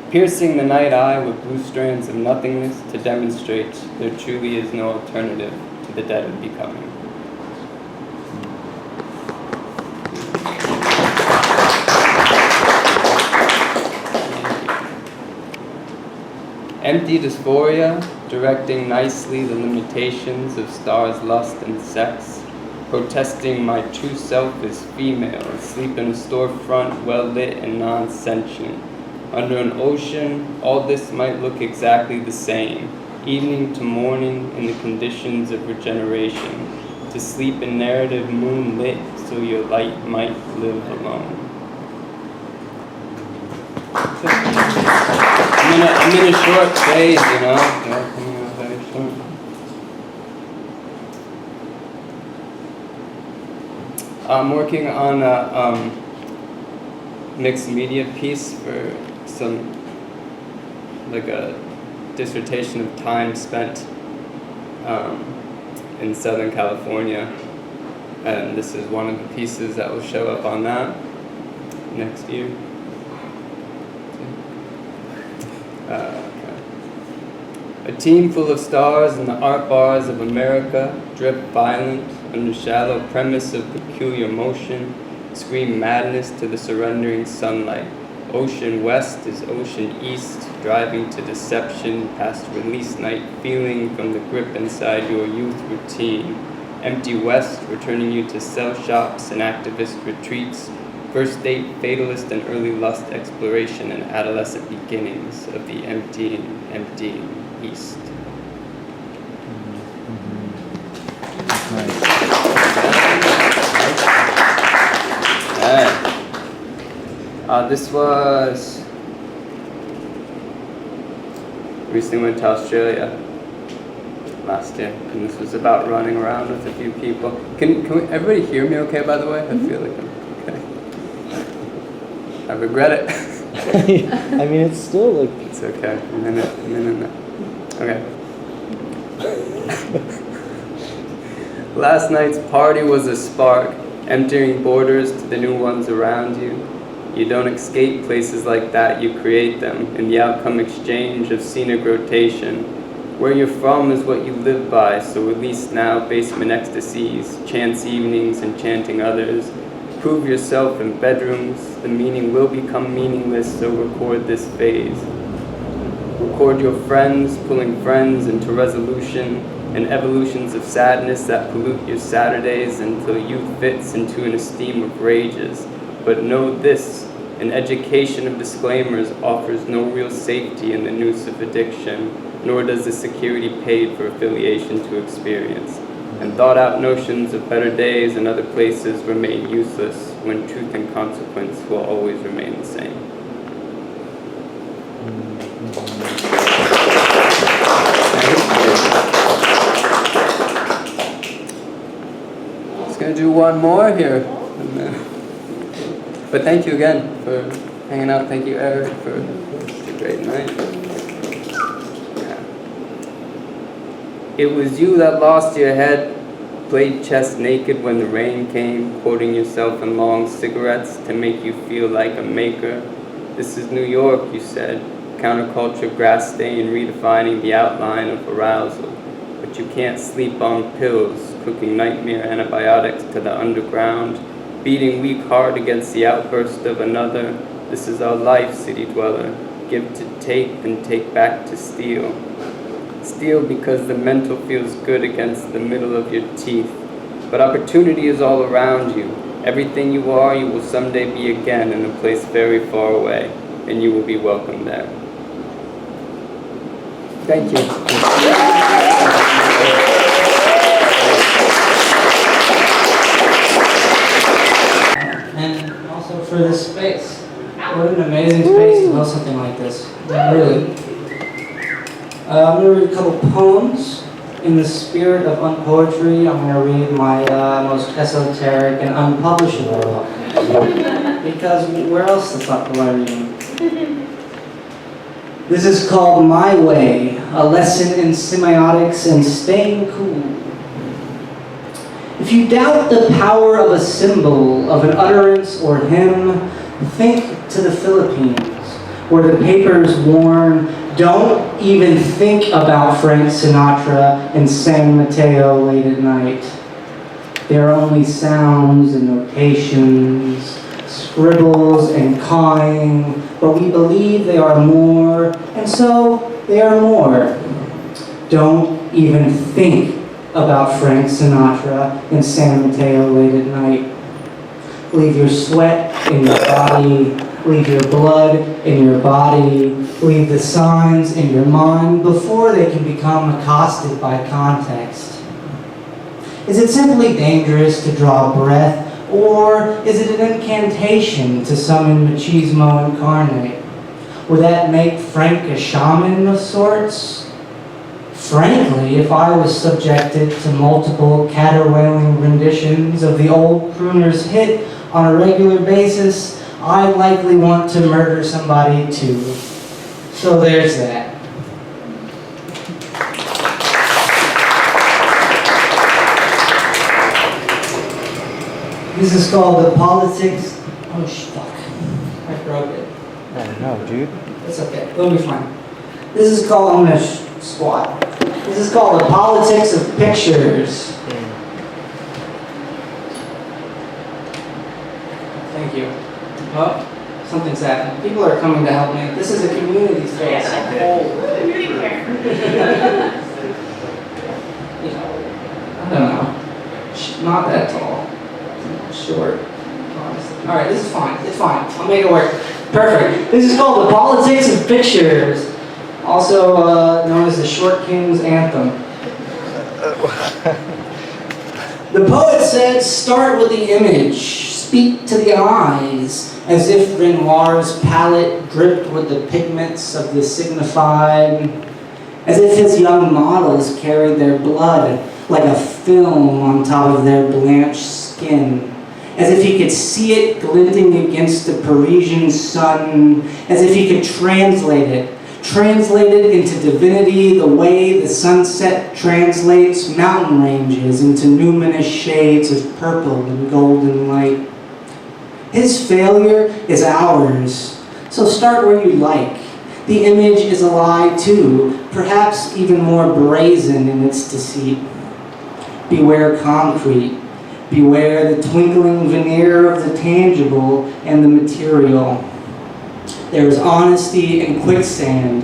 Piercing the night eye with blue strands of nothingness to demonstrate there truly is no alternative to the dead of becoming. Empty dysphoria, directing nicely the limitations of stars' lust and sex, protesting my true self is female, asleep in a storefront, well-lit and non-sentient. Under an ocean, all this might look exactly the same, evening to morning in the conditions of regeneration, to sleep in narrative moonlit so your light might live alone. I'm in a short phase, you know. Yeah, coming out very short. I'm working on a mixed media piece for like a dissertation of time spent in Southern California, and this is one of the pieces that will show up on that next year. A team full of stars in the art bars of America drip violent under shallow premise of peculiar motion, scream madness to the surrendering sunlight. Ocean west is ocean east, driving to deception past release night, feeling from the grip inside your youth routine. Empty west, returning you to cell shops and activist retreats, first date, fatalist, and early lust exploration and adolescent beginnings of the emptying east. This was recently went to Australia last year, and this was about running around with a few people. Can everybody hear me okay, by the way? I feel like I'm okay. I regret it. I mean, it's still like... It's okay. A minute. Okay. Last night's party was a spark, emptying borders to the new ones around you. You don't escape places like that, you create them, in the outcome exchange of scenic rotation. Where you're from is what you live by, so release now basement ecstasies, chance evenings, enchanting others. Prove yourself in bedrooms, the meaning will become meaningless, so record this phase. Record your friends, pulling friends into resolution, and evolutions of sadness that pollute your Saturdays until youth fits into an esteem of rages. But know this, an education of disclaimers offers no real safety in the noose of addiction, nor does the security paid for affiliation to experience. And thought-out notions of better days and other places remain useless when truth and consequence will always remain the same. Just gonna do one more here. But thank you again for hanging out. Thank you, Eric, for a great night. It was you that lost your head, played chess naked when the rain came, quoting yourself in long cigarettes to make you feel like a maker. This is New York, you said, counterculture grass stain redefining the outline of arousal. But you can't sleep on pills, cooking nightmare antibiotics to the underground, beating weak heart against the outburst of another. This is our life, city dweller. Give to take, then take back to steal. steal because the mental feels good against the middle of your teeth. But opportunity is all around you. Everything you are, you will someday be again in a place very far away, and you will be welcome there. Thank you. And also for this space. What an amazing space to host something like this. Really. I'm going to read a couple poems. In the spirit of unpoetry, I'm going to read my most esoteric and unpublishable book. Because where else the fuck will I read? This is called My Way, a lesson in semiotics and staying cool. If you doubt the power of a symbol, of an utterance or hymn, think to the Philippines, where the paper is worn. Don't even think about Frank Sinatra and San Mateo late at night. They are only sounds and notations, scribbles and cawing, but we believe they are more, and so they are more. Don't even think about Frank Sinatra and San Mateo late at night. Leave your sweat in your body, leave your blood in your body, leave the signs in your mind before they can become accosted by context. Is it simply dangerous to draw breath, or is it an incantation to summon machismo incarnate? Would that make Frank a shaman of sorts? Frankly, if I was subjected to multiple caterwauling renditions of the old crooner's hit on a regular basis, I'd likely want to murder somebody too. So there's that. This is called The Politics. Oh, fuck. I broke it. Oh no, dude. It's okay. It'll be fine. This is called, I'm gonna squat. This is called The Politics of Pictures. Thank you. Oh, something's happening. People are coming to help me. This is a community space. I don't know. Not that tall. Short. All right, this is fine. It's fine. I'll make it work. Perfect. This is called The Politics of Pictures, also known as the Short King's Anthem. The poet said, start with the image, speak to the eyes, as if Renoir's palette dripped with the pigments of the signified, as if his young models carried their blood like a film on top of their blanched skin, as if he could see it glinting against the Parisian sun, as if he could translate it into divinity the way the sunset translates mountain ranges into numinous shades of purple and golden light. His failure is ours, so start where you like. The image is a lie too, perhaps even more brazen in its deceit. Beware concrete. Beware the twinkling veneer of the tangible and the material. There is honesty in quicksand.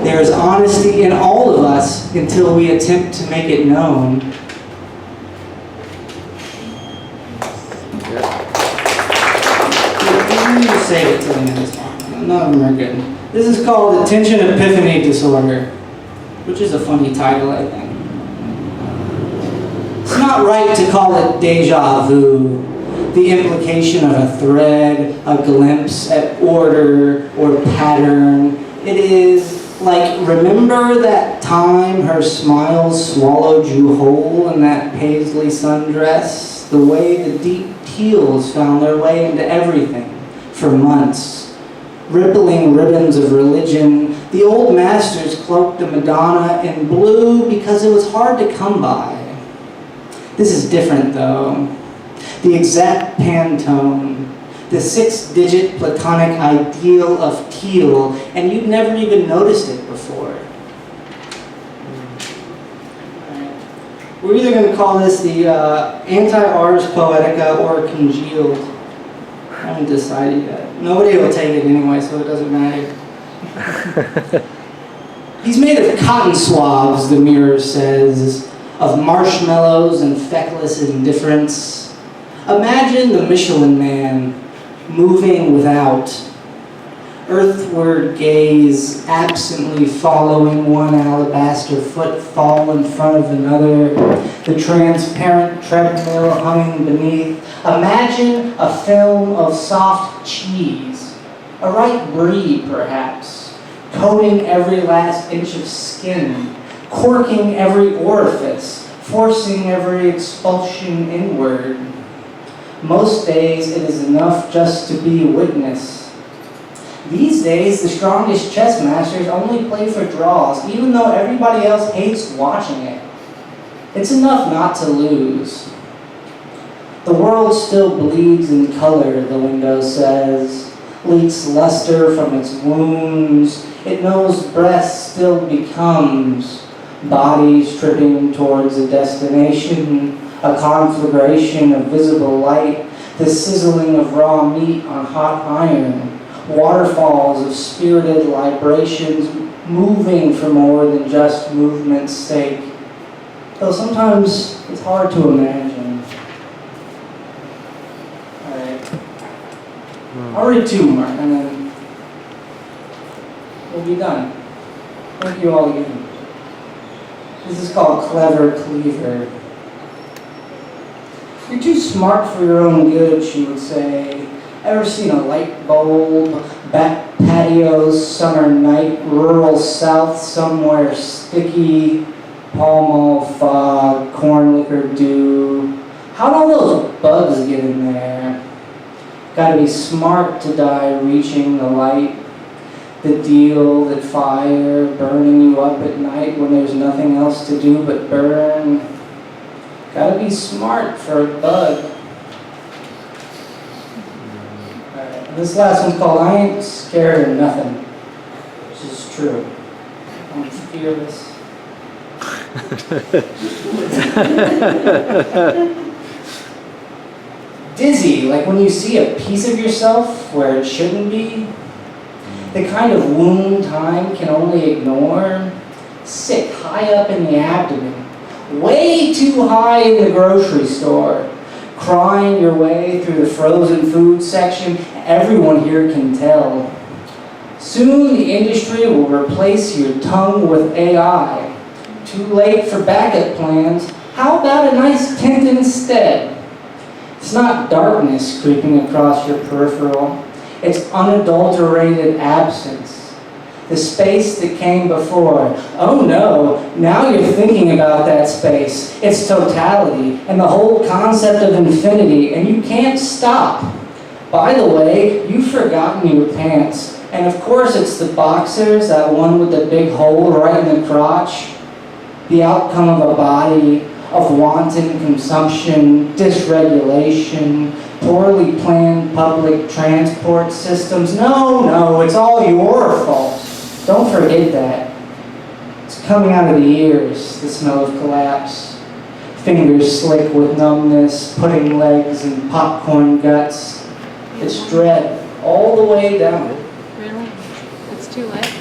There is honesty in all of us until we attempt to make it known. You save it till the end. None of them are good. This is called Attention Epiphany Disorder, which is a funny title, I think. It's not right to call it déjà vu, the implication of a thread, a glimpse at order or pattern. It is like, remember that time her smile swallowed you whole in that paisley sundress? The way the deep teals found their way into everything for months. Rippling ribbons of religion, the old masters cloaked the Madonna in blue because it was hard to come by. This is different though. The exact Pantone, the 6-digit platonic ideal of teal, and you'd never even noticed it before. We're either going to call this the anti-ars poetica or congealed. I haven't decided yet. Nobody will take it anyway, so it doesn't matter. He's made of cotton swabs, the mirror says, of marshmallows and feckless indifference. Imagine the Michelin Man moving without, earthward gaze absently following one alabaster footfall in front of another, the transparent treadmill humming beneath. Imagine a film of soft cheese, a right brie perhaps, coating every last inch of skin, corking every orifice, forcing every expulsion inward. Most days it is enough just to be witness. These days, the strongest chess masters only play for draws, even though everybody else hates watching it. It's enough not to lose. The world still bleeds in color, the window says, leaks luster from its wounds. It knows breath still becomes, bodies tripping towards a destination, a conflagration of visible light, the sizzling of raw meat on hot iron, waterfalls of spirited libations moving for more than just movement's sake. Though sometimes it's hard to imagine. Alright. I'll read two more and then we'll be done. Thank you all again. This is called Clever Cleaver. You're too smart for your own good, she would say. Ever seen a light bulb, back patios, summer night, rural south, somewhere sticky, Pall Mall fog, corn liquor dew? How'd all those bugs get in there? Gotta be smart to die reaching the light, the deal, that fire, burning you up at night when there's nothing else to do but burn. Gotta be smart for a bug. This last one's called I Ain't Scared of Nothing, which is true. I'm fearless. Dizzy, like when you see a piece of yourself where it shouldn't be. The kind of wound time can only ignore. Sick, high up in the abdomen. Way too high in the grocery store. Crying your way through the frozen food section, everyone here can tell. Soon the industry will replace your tongue with AI. Too late for backup plans. How about a nice tint instead? It's not darkness creeping across your peripheral. It's unadulterated absence. The space that came before. Oh no, now you're thinking about that space. It's totality and the whole concept of infinity, and you can't stop. By the way, you've forgotten your pants. And of course it's the boxers, that one with the big hole right in the crotch. The outcome of a body, of wanton consumption, dysregulation, poorly planned public transport systems. No, it's all your fault. Don't forget that. It's coming out of the ears, the smell of collapse. Fingers slick with numbness, putting legs in popcorn guts. It's dread all the way down. Really? It's too late?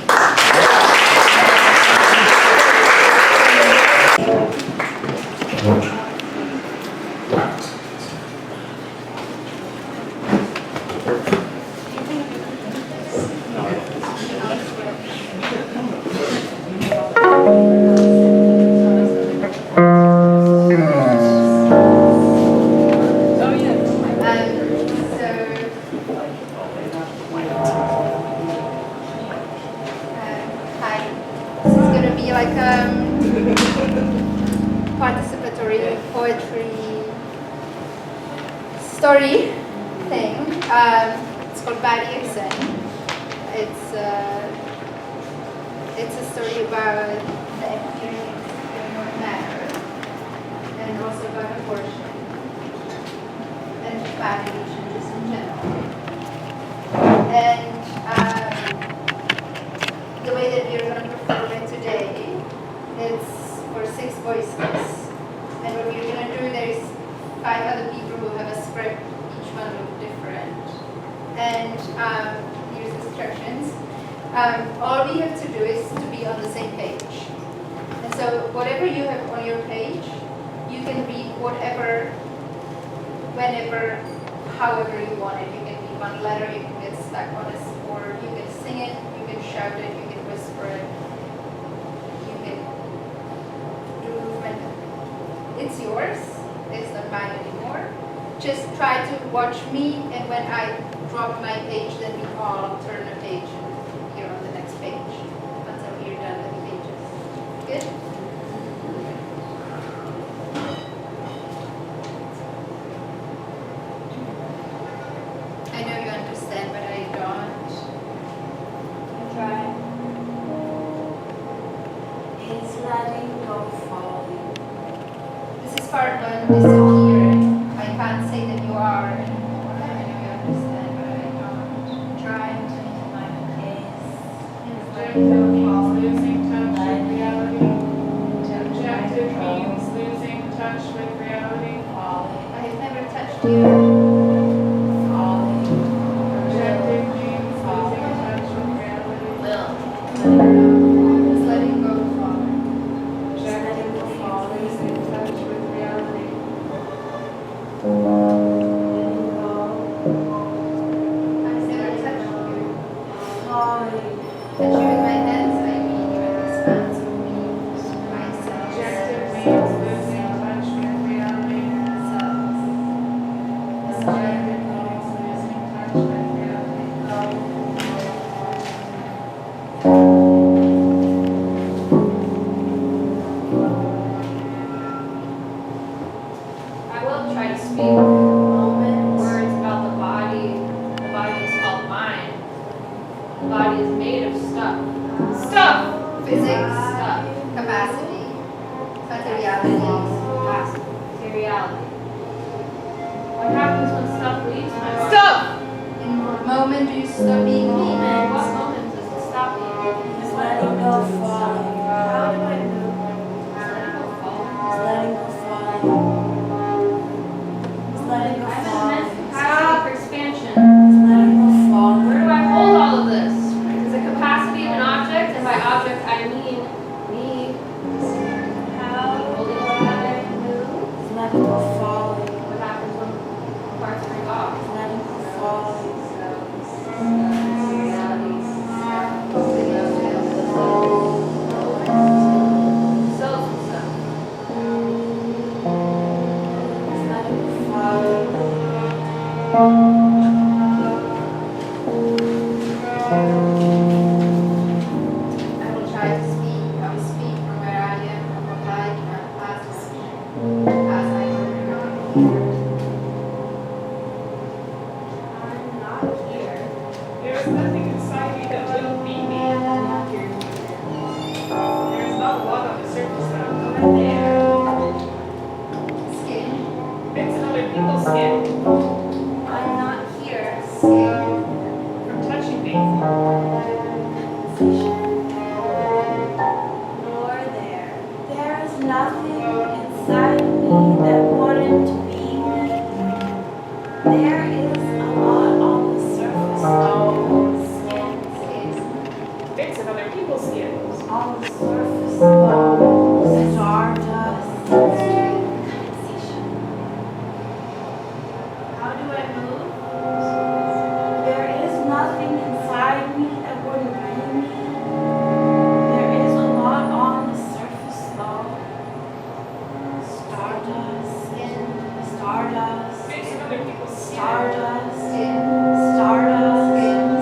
Participatory poetry story thing. It's called Bad Exen. It's a story about the experience of matter and also about abortion and family changes in general. And the way that we're going to perform it today is for 6 voices. And what we're going to do, there's 5 other people who have a script, each one look different. And here's the instructions. All we have to do is to be on the same page. whatever you have on your page, you can read whatever, whenever, however you want it. You can read one letter, you can get stuck on a word, you can sing it, you can shout it, you can whisper it, you can do movement. It's yours, it's not mine anymore. Just try to watch me, and when I drop my page, then we all turn a page and you're on the next page until we're done with the pages. Good? I know you understand, but I don't. Try. It's letting go falling. This is part one, disappearing. I can't say that you are anymore. I know you understand, but I don't. Try. My case. Losing touch with reality. Objective means losing touch with reality. I have never touched you. Objective means losing touch with reality. Just letting go falling. Objective means losing touch with reality. I've never touched you. Falling. Touch you with my hands, I mean you in response of me, myself. Objective means losing touch with reality. Objective means losing touch with reality. I will try to speak words about the body. The body is called mind. The body is made of stuff. Stuff! Physics, Stuff. capacity, materiality. Materiality. What happens when stuff leaves my body? Stop! In what moment do you stop being me? In what moment does it stop being me? It's letting go falling. How do I move? Just let it go fall. It's letting go falling. It's letting go I have falling. immense capacity for expansion. It's letting go falling. Where do I hold all of this? Is the capacity of an object, and by object I mean me. How holding all that move? It's letting go falling. What happens when parts break off? It's letting go falling. It's letting go falling. I will try to speak. I will speak from where I am, from what I can as I I'm not here. There is nothing inside me that will be me. There is not a lot on the surface that Over there. skin. makes other people's skin I'm not here. from touching me. Nor there. There is nothing inside me that wouldn't be me. There is a lot on the surface though. Skin. Bits of other people's skin. On the surface though. Stardust. How do I move? There is nothing inside me that wouldn't be me. There is a lot on the surface though. Stardust. Stardust. Bits of other people's skin. Stardust. Stardust.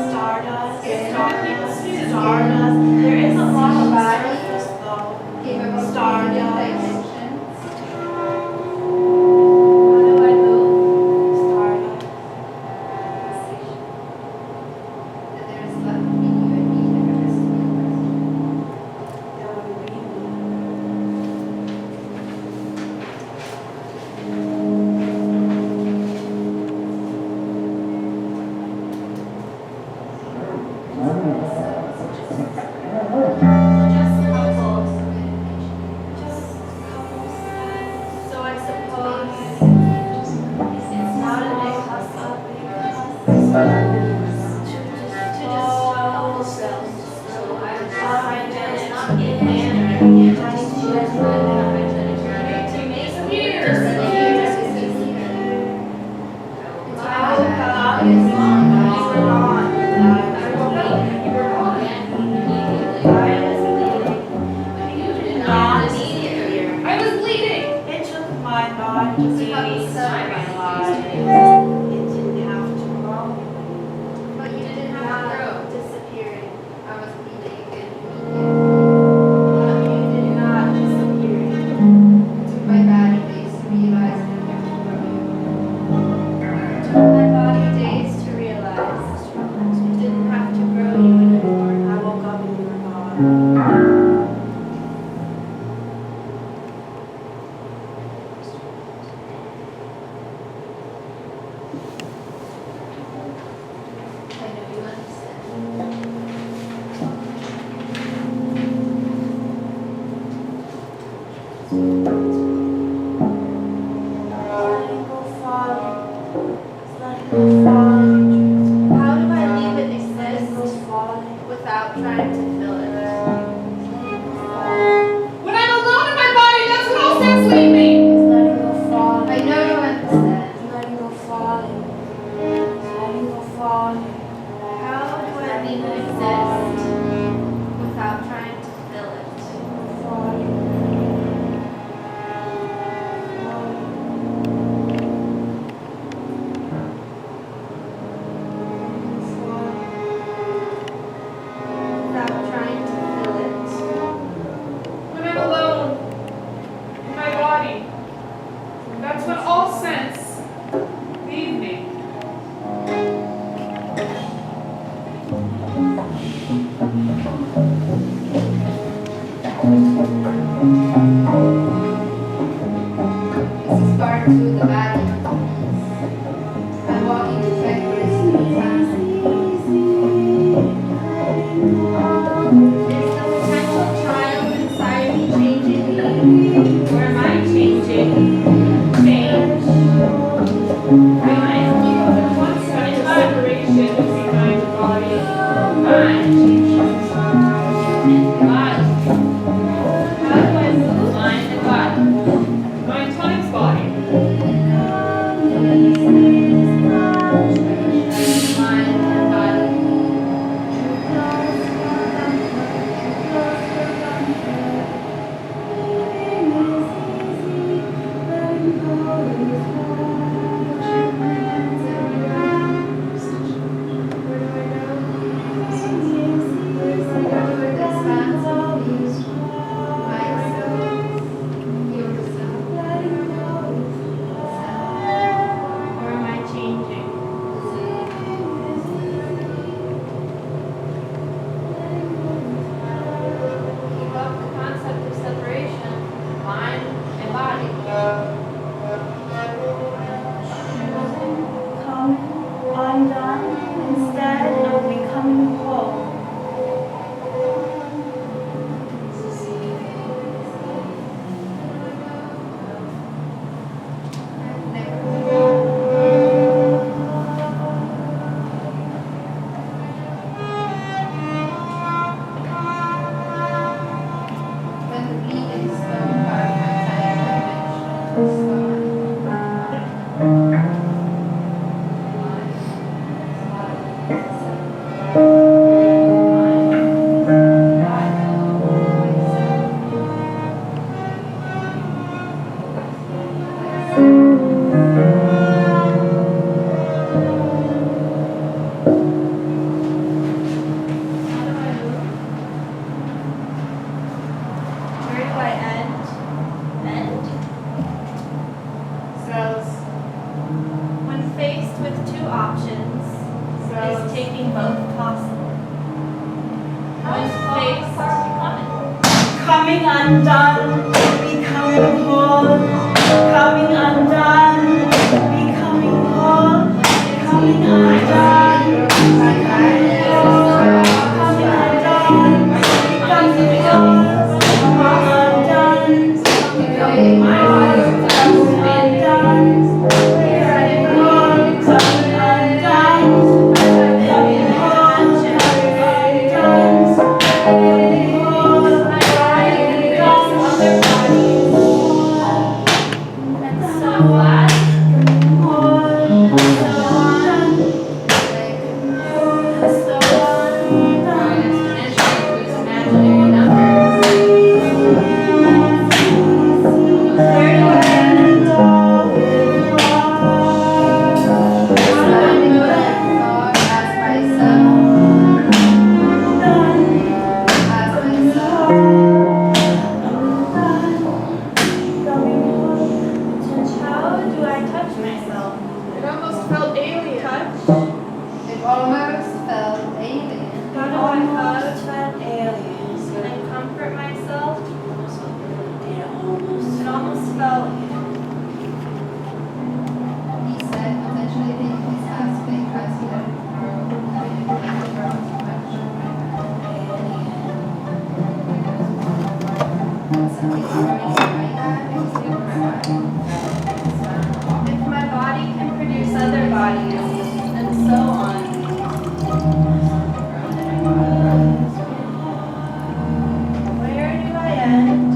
Stardust. Stardust. Stardust. There is a lot on the surface though. Capable of Stardust. dimensions. How do I move? Stardust. That there is left between you and me, the rest of me. That would be me. body It's days about to the realize self-realization. it didn't have to grow. But you didn't have to Not grow. disappearing. I was bleeding and But you did not disappear. it took my body days to realize I didn't have to grow you. It took my body days to realize it didn't have to grow you anymore. I woke up and you were gone. I know you understand. Letting go falling. Letting go falling. How do I leave it Letting go exist falling. without trying to fill it? When I'm alone in my body, that's when all sense leave me. Letting go falling. I know you understand. Letting go falling. Letting go falling. How do I leave it exist without trying to fill it? Without trying to fill it. When I'm alone in my body, that's when all sense leave me. This is part 2 of the body. I'm walking to check what is Is the potential child inside me changing me? Or am I changing? Change. Realize that once such separation behind the body, mind changes. Body. How do I move? Mind and body. Mind times body. Mind and body. Or am I changing? Keep up the concept of separation, mind and body. Come undone instead of becoming whole. When the bleeding stone part Where do I end? End? So, when faced with two options, is taking both possible? When faced, coming undone, becoming whole, coming undone, becoming whole, coming undone, becoming whole, coming undone, becoming whole, undone, becoming whole, undone, becoming whole, undone, becoming whole, undone, becoming whole, do I touch myself? It almost felt alien. Touch? It almost felt alien. How do I almost felt aliens and comfort myself? It almost felt. He said potentially taking his aspect as he had grown too much. Something growing right back into If my body can produce other bodies, and so on. Where do I end?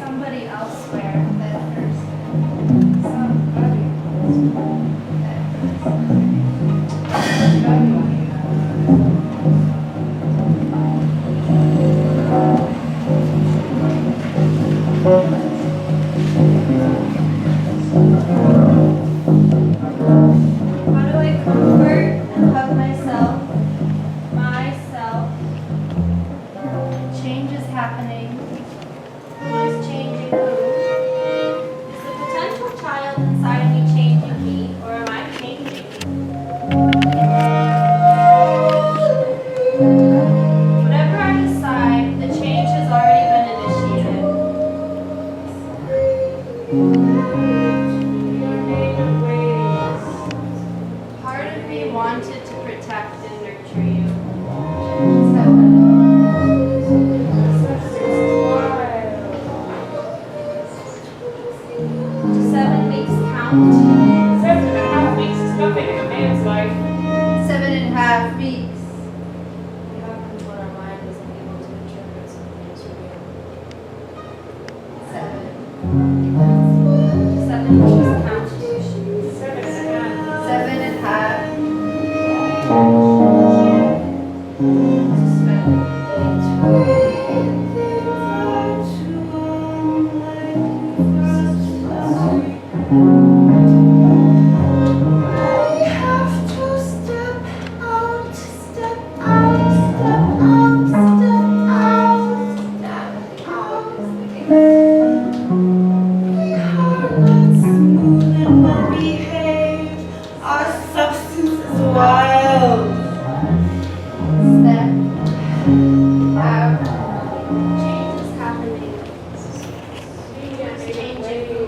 Somebody elsewhere, that person. Somebody. How do I comfort and hug myself? Myself. Change is happening. Who is changing who? Is the potential child inside me changing me, or am I changing me? Whatever I decide, the change has already been initiated. Part of me wanted to protect and nurture you. Do 7 weeks count? 7.5 weeks is nothing in a man's life. 7.5 weeks. What happens when our mind isn't able to interpret something as real? 7 weeks count. 7.5. Change is happening. Changing you.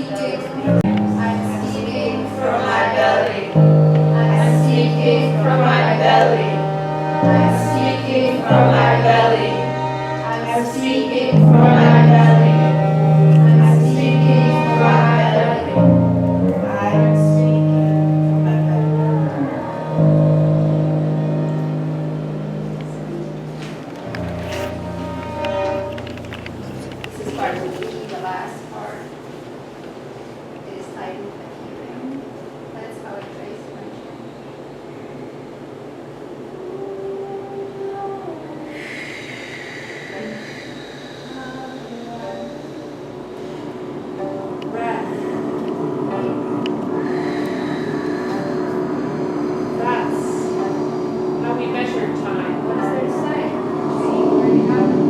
speaking from my belly. I'm speaking from my belly. I'm speaking from my belly. I'm speaking from my belly. I'm speaking from my belly. I'm speaking from my belly. This is part of the last part. It is titled Hearing. That's how it plays function. Breath. That's how we measure time. What is there to say? See, you already have it.